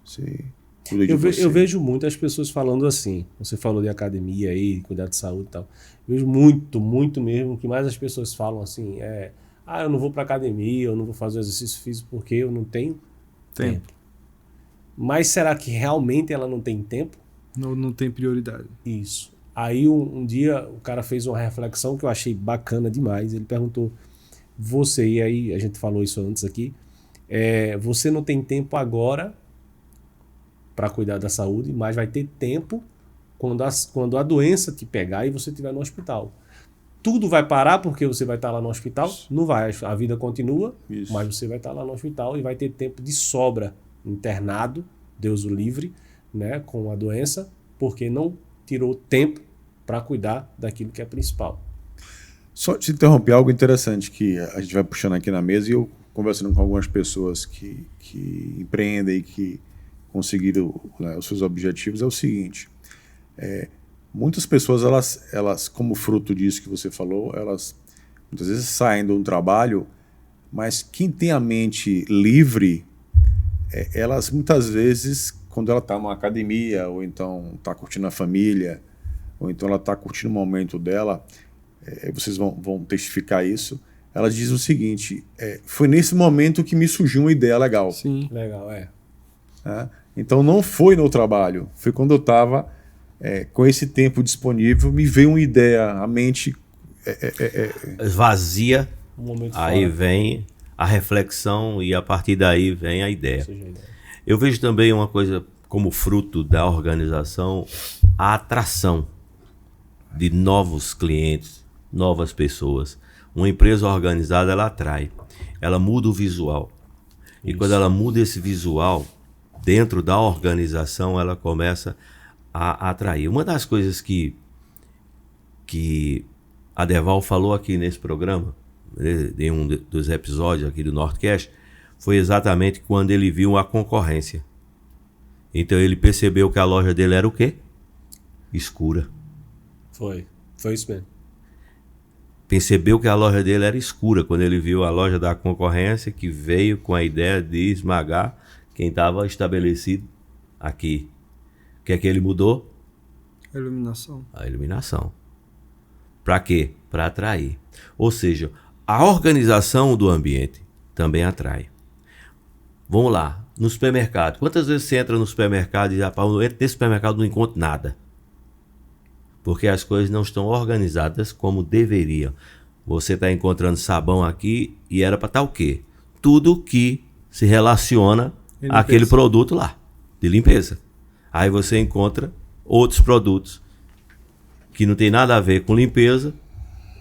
Você... Eu vejo muitas pessoas falando assim. Você falou de academia aí, cuidar de saúde e tal. Eu vejo muito mesmo que mais as pessoas falam assim, eu não vou pra academia, eu não vou fazer exercício físico porque eu não tenho tempo. Mas será que realmente ela não tem tempo? Não tem prioridade. Isso. Aí um dia o cara fez uma reflexão que eu achei bacana demais. Ele perguntou, você, e aí a gente falou isso antes aqui, você não tem tempo agora para cuidar da saúde, mas vai ter tempo quando a doença te pegar e você estiver no hospital. Tudo vai parar porque você vai estar lá no hospital? Isso. Não vai, a vida continua, isso. Mas você vai estar lá no hospital e vai ter tempo de sobra internado, Deus o livre, né, com a doença, porque não tirou tempo para cuidar daquilo que é principal. Só te interromper, algo interessante que a gente vai puxando aqui na mesa, e eu conversando com algumas pessoas que empreendem e que conseguiram, né, os seus objetivos, é o seguinte: muitas pessoas, elas, como fruto disso que você falou, elas muitas vezes saem de um trabalho, mas quem tem a mente livre, elas muitas vezes, quando ela está numa academia, ou então está curtindo a família, ou então ela está curtindo o momento dela, vocês vão testificar isso, ela diz o seguinte: foi nesse momento que me surgiu uma ideia legal. Sim, legal, Então não foi no trabalho, foi quando eu estava com esse tempo disponível, me veio uma ideia, a mente vazia, aí fora. Vem a reflexão e a partir daí vem a ideia. Eu vejo também uma coisa como fruto da organização, a atração de novos clientes, novas pessoas. Uma empresa organizada, ela atrai, ela muda o visual. E quando ela muda esse visual, dentro da organização, ela começa a atrair. Uma das coisas que a Deval falou aqui nesse programa, em um dos episódios aqui do Northcast, foi exatamente quando ele viu a concorrência. Então ele percebeu que a loja dele era o quê? Escura. Foi isso mesmo. Percebeu que a loja dele era escura quando ele viu a loja da concorrência, que veio com a ideia de esmagar quem estava estabelecido aqui. O que é que ele mudou? A iluminação. A iluminação. Para quê? Para atrair. Ou seja, a organização do ambiente também atrai. Vamos lá, no supermercado. Quantas vezes você entra no supermercado e diz, eu entro nesse supermercado e não encontro nada? Porque as coisas não estão organizadas como deveriam. Você está encontrando sabão aqui e era para estar o quê? Tudo que se relaciona àquele produto lá, de limpeza. Aí você encontra outros produtos que não tem nada a ver com limpeza,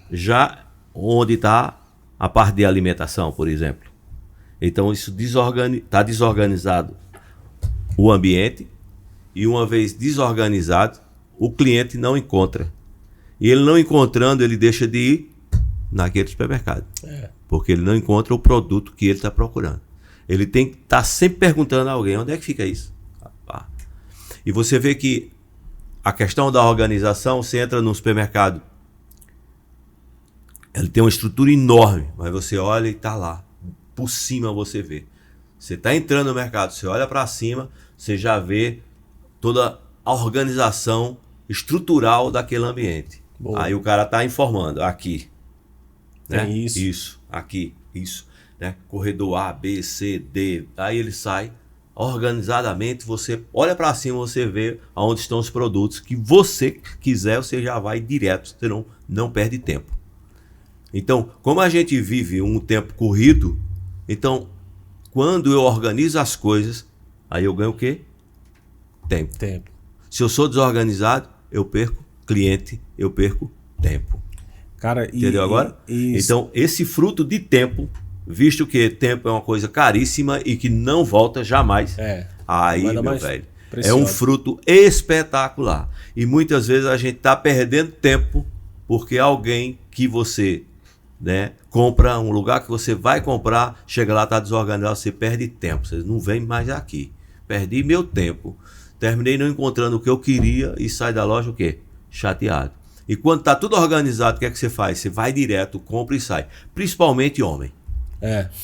já onde está a parte de alimentação, por exemplo. Então isso está desorganizado o ambiente, e uma vez desorganizado, o cliente não encontra. E ele não encontrando, ele deixa de ir naquele supermercado. Porque ele não encontra o produto que ele está procurando. Ele tem que estar sempre perguntando a alguém, onde é que fica isso? E você vê que a questão da organização, você entra num supermercado, ele tem uma estrutura enorme, mas você olha e está lá. Por cima você vê. Você está entrando no mercado, você olha para cima, você já vê toda a organização estrutural daquele ambiente. Boa. Aí o cara está informando, aqui. Né? Isso, aqui, isso. Né? Corredor A, B, C, D. Aí ele sai organizadamente, você olha para cima, você vê onde estão os produtos que você quiser, você já vai direto, você não perde tempo. Então, como a gente vive um tempo corrido, então, quando eu organizo as coisas, aí eu ganho o quê? Tempo. Se eu sou desorganizado, eu perco cliente, eu perco tempo. Cara, entendeu agora? Então, esse fruto de tempo, visto que tempo é uma coisa caríssima e que não volta jamais, aí, meu velho, precioso. É um fruto espetacular. E muitas vezes a gente está perdendo tempo porque alguém que você... né, compra um lugar que você vai comprar, chega lá, está desorganizado, você perde tempo, você não vem mais aqui. Perdi meu tempo, terminei não encontrando o que eu queria e sai da loja o quê? Chateado. E quando está tudo organizado, o que é que você faz? Você vai direto, compra e sai. Principalmente homem.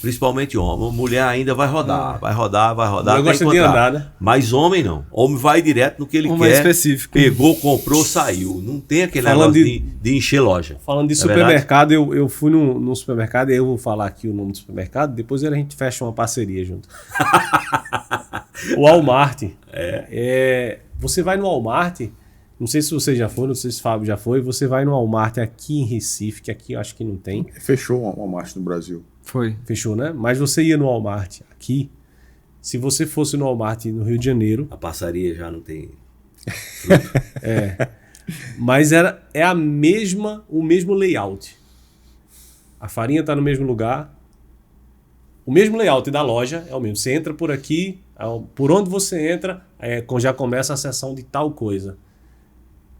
Principalmente homem. Mulher ainda vai rodar, vai rodar. Eu gosto de andar, né? Mas homem não. Homem vai direto no que ele quer. Específico. Pegou, comprou, saiu. Não tem aquele negócio de encher loja. Falando de supermercado, eu fui num supermercado, eu vou falar aqui o nome do supermercado, depois a gente fecha uma parceria junto. O Walmart. Você vai no Walmart, não sei se você já foi, não sei se o Fábio já foi, você vai no Walmart aqui em Recife, que aqui eu acho que não tem. Fechou o Walmart no Brasil. Foi. Fechou, né? Mas você ia no Walmart aqui, se você fosse no Walmart no Rio de Janeiro... A passaria já não tem... Mas é o mesmo layout. A farinha está no mesmo lugar. O mesmo layout da loja é o mesmo. Você entra por aqui, por onde você entra, já começa a seção de tal coisa.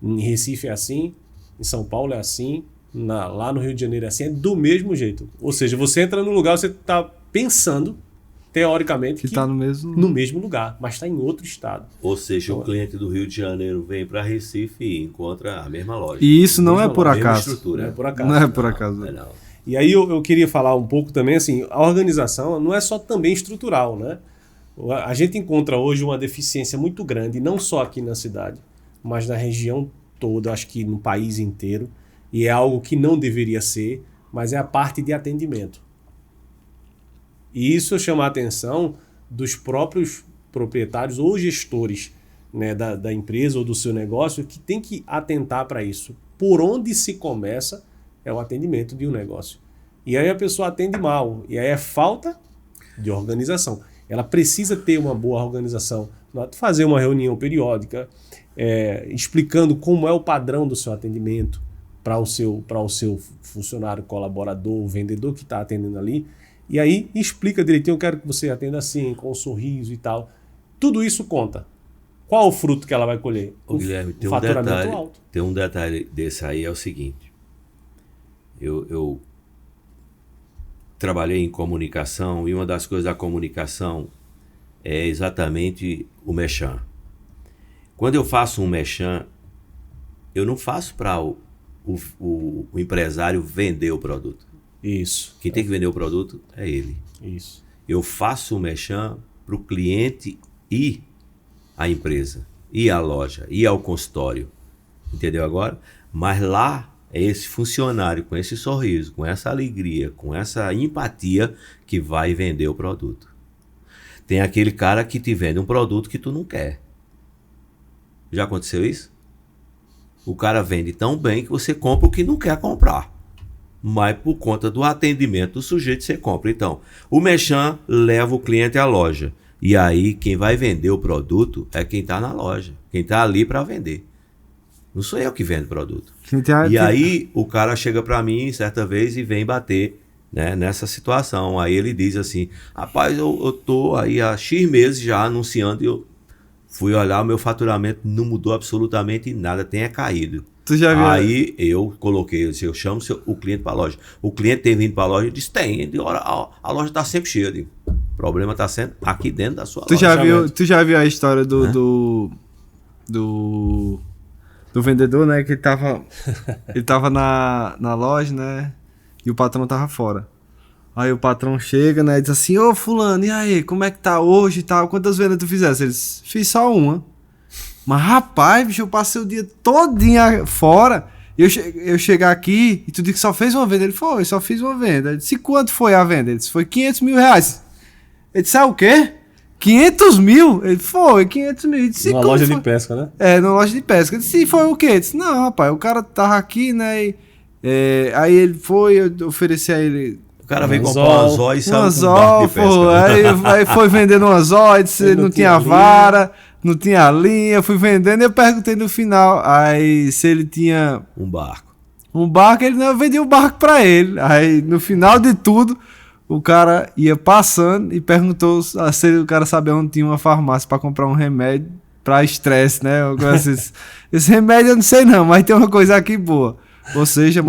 Em Recife é assim, em São Paulo é assim, lá no Rio de Janeiro é assim, é do mesmo jeito. Ou seja, você entra no lugar, você está pensando, teoricamente, Que tá no mesmo... no mesmo lugar, mas está em outro estado. Ou seja, o cliente do Rio de Janeiro vem para Recife e encontra a mesma loja. E isso não é por Mesma acaso. estrutura. Não é por acaso. Não é por acaso. Não. E aí eu queria falar um pouco também, assim, a organização não é só também estrutural, né? A gente encontra hoje uma deficiência muito grande, não só aqui na cidade, mas na região toda, acho que no país inteiro, e é algo que não deveria ser, mas é a parte de atendimento. E isso chama a atenção dos próprios proprietários ou gestores, né, da empresa ou do seu negócio, que tem que atentar para isso. Por onde se começa é o atendimento de um negócio. E aí a pessoa atende mal, e aí é falta de organização. Ela precisa ter uma boa organização, fazer uma reunião periódica, explicando como é o padrão do seu atendimento para o seu funcionário, colaborador, vendedor que está atendendo ali. E aí explica direitinho, eu quero que você atenda assim, com um sorriso e tal. Tudo isso conta. Qual o fruto que ela vai colher? Ô, Guilherme, o faturamento alto. Tem um detalhe desse aí, é o seguinte. Eu trabalhei em comunicação e uma das coisas da comunicação é exatamente o merchan. Quando eu faço um merchan, eu não faço para o empresário vender o produto. Isso. Quem tem que vender o produto é ele. Isso. Eu faço o merchan para o cliente e a empresa, e a loja, e ao consultório. Entendeu agora? Mas lá é esse funcionário com esse sorriso, com essa alegria, com essa empatia que vai vender o produto. Tem aquele cara que te vende um produto que tu não quer. Já aconteceu isso? O cara vende tão bem que você compra o que não quer comprar. Mas por conta do atendimento do sujeito você compra. Então, o merchan leva o cliente à loja. E aí quem vai vender o produto é quem está na loja. Quem está ali para vender. Não sou eu que vendo o produto. E aí o cara chega para mim certa vez e vem bater, né, nessa situação. Aí ele diz assim, rapaz, eu tô aí há X meses já anunciando e eu fui olhar, o meu faturamento não mudou absolutamente nada, tem caído. Tu já viu? Aí eu coloquei, eu chamo o cliente para a loja. O cliente tem vindo para a loja e disse, tem, a loja está sempre cheia. Eu digo, o problema está sendo aqui dentro da sua loja. Tu já viu a história do vendedor, né? Que ele tava na loja, né? E o patrão tava fora. Aí o patrão chega, né? E diz assim, ô fulano, e aí, como é que tá hoje e tal? Quantas vendas tu fizesse? Eles, fiz só uma. Mas rapaz, bicho, eu passei o dia todinho fora. Eu chegar aqui e tu disse que só fez uma venda. Ele foi, só fiz uma venda. Eu disse, quanto foi a venda? Ele disse, foi 500 mil reais. Ele disse, o quê? 500 mil? Ele foi, 500 mil. Eu disse, uma loja de pesca, né? Numa loja de pesca. Eu disse, foi o quê? Ele disse, não, rapaz, o cara tava aqui, né? Aí ele foi, eu ofereci a ele. O cara veio comprar um anzol e saiu com um barco de pesca. Pô, aí foi vendendo um anzol, disse, não tinha vara, não tinha linha, fui vendendo e eu perguntei no final, aí se ele tinha... Um barco. Ele não vendia o barco pra ele. Aí no final de tudo, o cara ia passando e perguntou se o cara sabia onde tinha uma farmácia pra comprar um remédio pra estresse, né? Esse remédio eu não sei não, mas tem uma coisa aqui boa. Ou seja,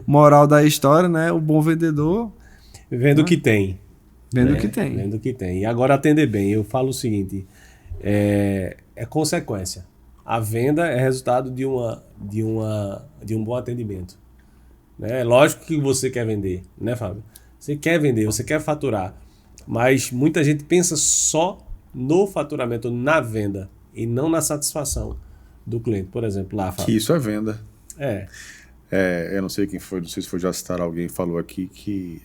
moral da história, né? O bom vendedor... Vendo o que tem. Vendo o que tem. Vendo o que tem. E agora atender bem. Eu falo o seguinte, é consequência. A venda é resultado de um bom atendimento. Né? É lógico que você quer vender, né, Fábio? Você quer vender, você quer faturar. Mas muita gente pensa só no faturamento, na venda, e não na satisfação do cliente. Por exemplo, lá, Fábio. Que isso é venda. Eu não sei quem foi, não sei se foi já citar, alguém falou aqui que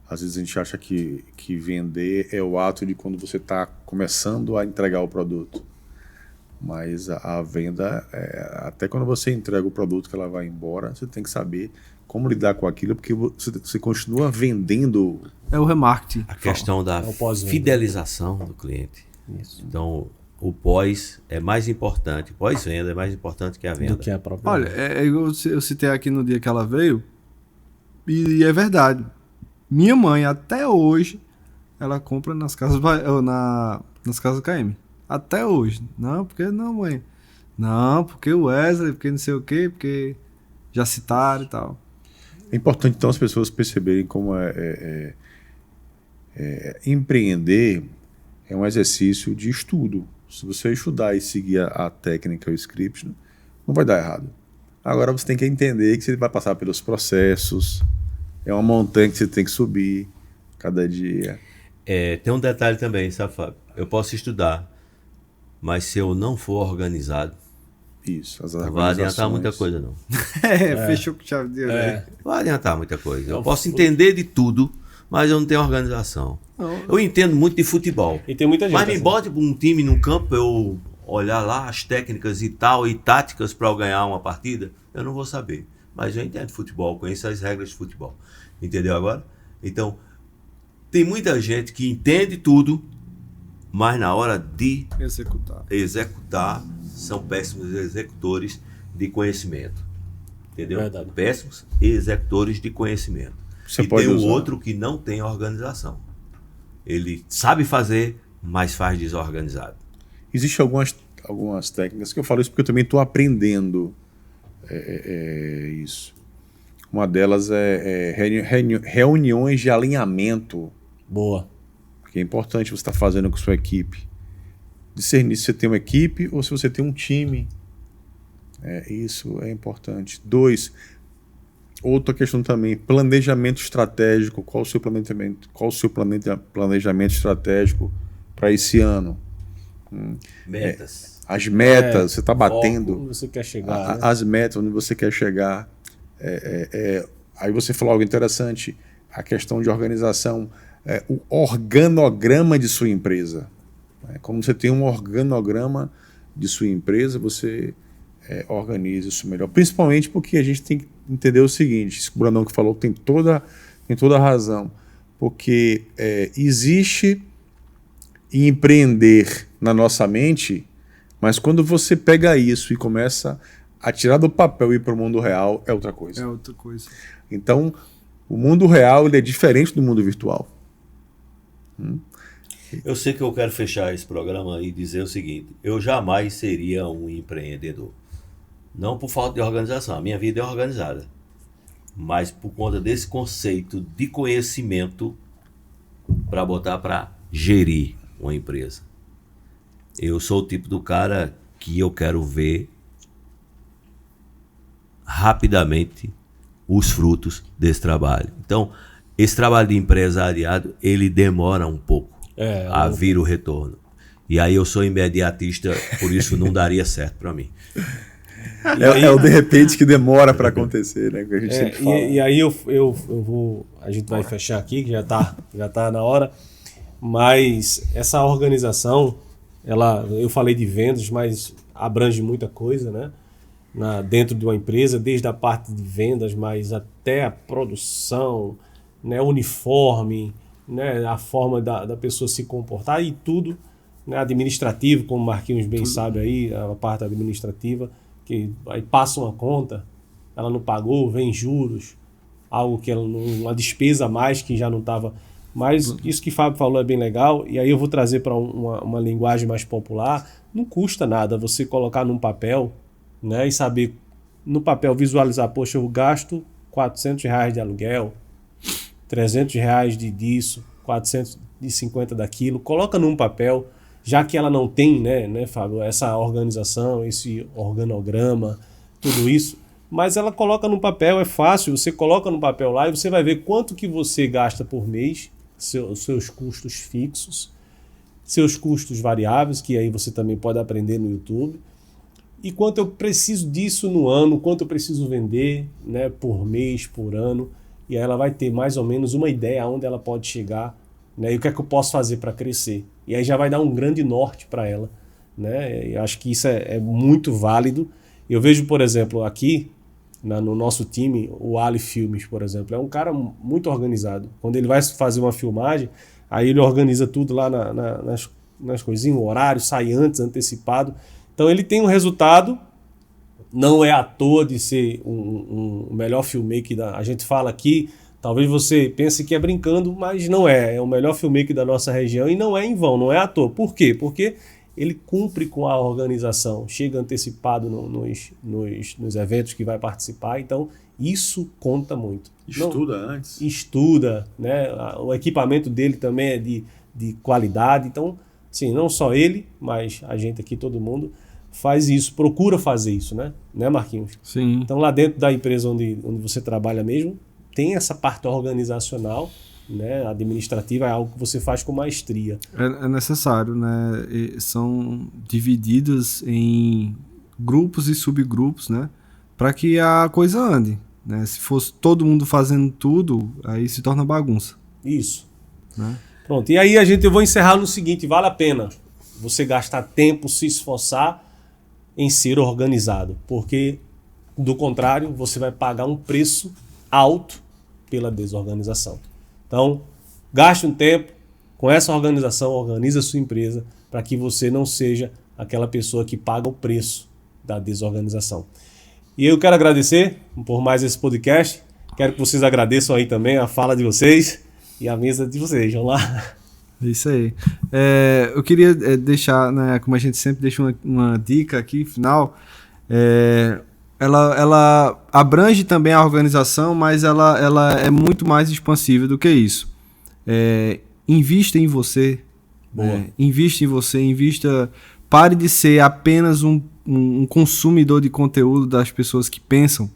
às vezes a gente acha que vender é o ato de quando você está começando a entregar o produto. Mas a venda, até quando você entrega o produto que ela vai embora, você tem que saber como lidar com aquilo, porque você continua vendendo. É o remarketing. A questão da É o pós-venda. fidelização do cliente. Isso. Então, o pós é mais importante, pós-venda é mais importante que a venda. Do que a própria Olha, venda. eu citei aqui no dia que ela veio, e é verdade. Minha mãe, até hoje, ela compra nas casas, nas casas KM. Até hoje. Não, porque não, mãe. Não, porque o Wesley, porque não sei o quê, porque já citaram e tal. É importante, então, as pessoas perceberem como empreender é um exercício de estudo. Se você estudar e seguir a técnica, o script, não vai dar errado. Agora você tem que entender que você vai passar pelos processos, é uma montanha que você tem que subir cada dia. Tem um detalhe também, sabe, Fábio? Eu posso estudar, mas se eu não for organizado, Isso, as não vai adiantar organizações. muita coisa, não. Fechou com chave de ouro. Não vai adiantar muita coisa. Eu Não, posso entender de tudo, mas eu não tenho organização. Eu entendo muito de futebol. E tem muita gente. Mas me assim. bote um time no campo pra eu olhar lá as técnicas e tal, e táticas para eu ganhar uma partida, eu não vou saber. Mas eu entendo futebol, conheço as regras de futebol. Entendeu agora? Então, tem muita gente que entende tudo, mas na hora de executar, são péssimos executores de conhecimento. Entendeu? Verdade. Péssimos executores de conhecimento. Você e pode tem o usar. outro que não tem organização. Ele sabe fazer, mas faz desorganizado. Existem algumas técnicas que eu falo isso porque eu também estou aprendendo isso. Uma delas é reuniões de alinhamento, Boa. que é importante você estar fazendo com sua equipe. Discernir se você tem uma equipe ou se você tem um time. Isso é importante. 2, outra questão também, planejamento estratégico. Qual o seu planejamento? Qual o seu planejamento estratégico para esse ano? Metas. As metas, você está batendo. Onde você quer chegar. né? As metas, onde você quer chegar. Aí você falou algo interessante, a questão de organização, o organograma de sua empresa. Como você tem um organograma de sua empresa, você organiza isso melhor. Principalmente porque a gente tem que entender o seguinte, esse Brandão que falou tem toda a razão, porque existe empreender na nossa mente, mas quando você pega isso e começa a tirar do papel e ir para o mundo real, é outra coisa. É outra coisa. Então, o mundo real ele é diferente do mundo virtual. Eu sei que eu quero fechar esse programa e dizer o seguinte: eu jamais seria um empreendedor. Não por falta de organização, a minha vida é organizada. Mas por conta desse conceito de conhecimento para botar para gerir uma empresa. Eu sou o tipo do cara que eu quero ver rapidamente os frutos desse trabalho. Então, esse trabalho de empresariado, ele demora um pouco a vir o retorno. E aí eu sou imediatista, por isso não daria certo para mim. É o de repente que demora para acontecer, né? Que a gente sempre fala. E aí eu vou. A gente vai fechar aqui, que já tá na hora. Mas essa organização, eu falei de vendas, mas abrange muita coisa, né? Dentro de uma empresa, desde a parte de vendas, mas até a produção, né? Uniforme, né? A forma da pessoa se comportar e tudo, né? Administrativo, como o Marquinhos bem sabe aí, a parte administrativa, que aí passa uma conta, ela não pagou, vem juros, algo que uma despesa a mais que já não estava. Mas isso que o Fábio falou é bem legal, e aí eu vou trazer para uma linguagem mais popular. Não custa nada você colocar num papel, né, e saber, no papel, visualizar, poxa, eu gasto R$400 de aluguel, R$300 disso, 450 daquilo. Coloca num papel, já que ela não tem, né, Fábio, essa organização, esse organograma, tudo isso. Mas ela coloca no papel, é fácil, você coloca no papel lá e você vai ver quanto que você gasta por mês, seus custos fixos, seus custos variáveis, que aí você também pode aprender no YouTube, e quanto eu preciso disso no ano, quanto eu preciso vender, né, por mês, por ano, e aí ela vai ter mais ou menos uma ideia aonde ela pode chegar, né, e o que é que eu posso fazer para crescer. E aí já vai dar um grande norte para ela, né? Eu acho que isso é muito válido. Eu vejo, por exemplo, aqui no nosso time, o Ali Filmes, por exemplo, é um cara muito organizado. Quando ele vai fazer uma filmagem, aí ele organiza tudo lá nas coisinhas, o horário, sai antes, antecipado. Então ele tem um resultado, não é à toa de ser o melhor filmmaker a gente fala aqui, talvez você pense que é brincando, mas não é o melhor filmmaker da nossa região e não é em vão, não é à toa. Por quê? Porque ele cumpre com a organização, chega antecipado nos eventos que vai participar, então isso conta muito. Estuda antes. Estuda, né? O equipamento dele também é de qualidade, então, assim, não só ele, mas a gente aqui, todo mundo, faz isso, procura fazer isso, né Marquinhos? Sim. Então lá dentro da empresa onde você trabalha mesmo, tem essa parte organizacional, né, administrativa, é algo que você faz com maestria. É necessário, né? São divididos em grupos e subgrupos, né? Para que a coisa ande, né? Se fosse todo mundo fazendo tudo, aí se torna bagunça. Isso. Né? Pronto. E aí eu vou encerrar no seguinte: vale a pena você gastar tempo, se esforçar em ser organizado, porque do contrário você vai pagar um preço alto pela desorganização. Então, gaste um tempo com essa organização, organize a sua empresa para que você não seja aquela pessoa que paga o preço da desorganização. E eu quero agradecer por mais esse podcast. Quero que vocês agradeçam aí também a fala de vocês e a mesa de vocês. Vamos lá. É isso aí. Eu queria deixar, né, como a gente sempre deixa uma dica aqui, final, ela abrange também a organização, mas ela é muito mais expansiva do que isso. Invista em você. Invista em você, pare de ser apenas um consumidor de conteúdo das pessoas que pensam.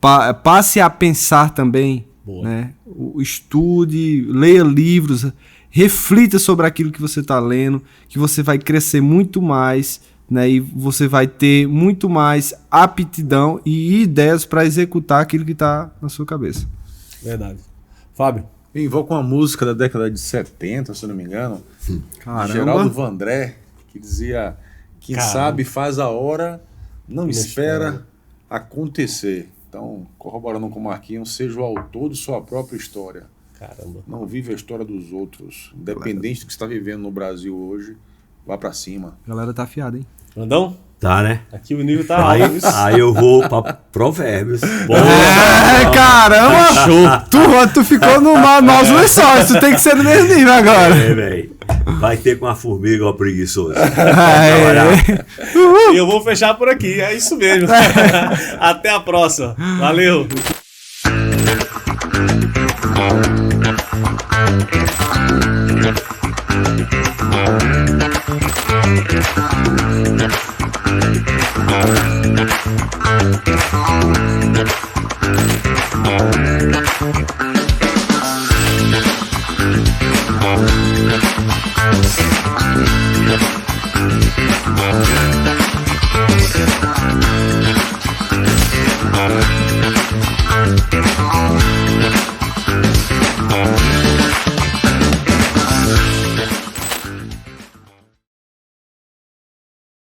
Passe a pensar também. Né? Estude, leia livros, reflita sobre aquilo que você está lendo, que você vai crescer muito mais, né? E você vai ter muito mais aptidão e ideias para executar aquilo que está na sua cabeça. Verdade. Fábio? Eu invoco uma música da década de 70, se eu não me engano. Caramba. Geraldo Vandré, que dizia: quem Caramba. sabe faz a hora, não espera espera acontecer. Então, corroborando com o Marquinhos, seja o autor de sua própria história. Caramba. Não vive a história dos outros. Independente do que você está vivendo no Brasil hoje, vá pra cima. A galera tá afiada, hein? Brandão? Tá, né? Aqui o nível tá alto. Aí eu vou pra Provérbios. Caramba! Tu ficou no nós lençóis, tu tem que ser no mesmo nível agora. Velho. Vai ter com a formiga ou preguiçoso. E eu vou fechar por aqui, é isso mesmo. Até a próxima. Valeu! Thank you.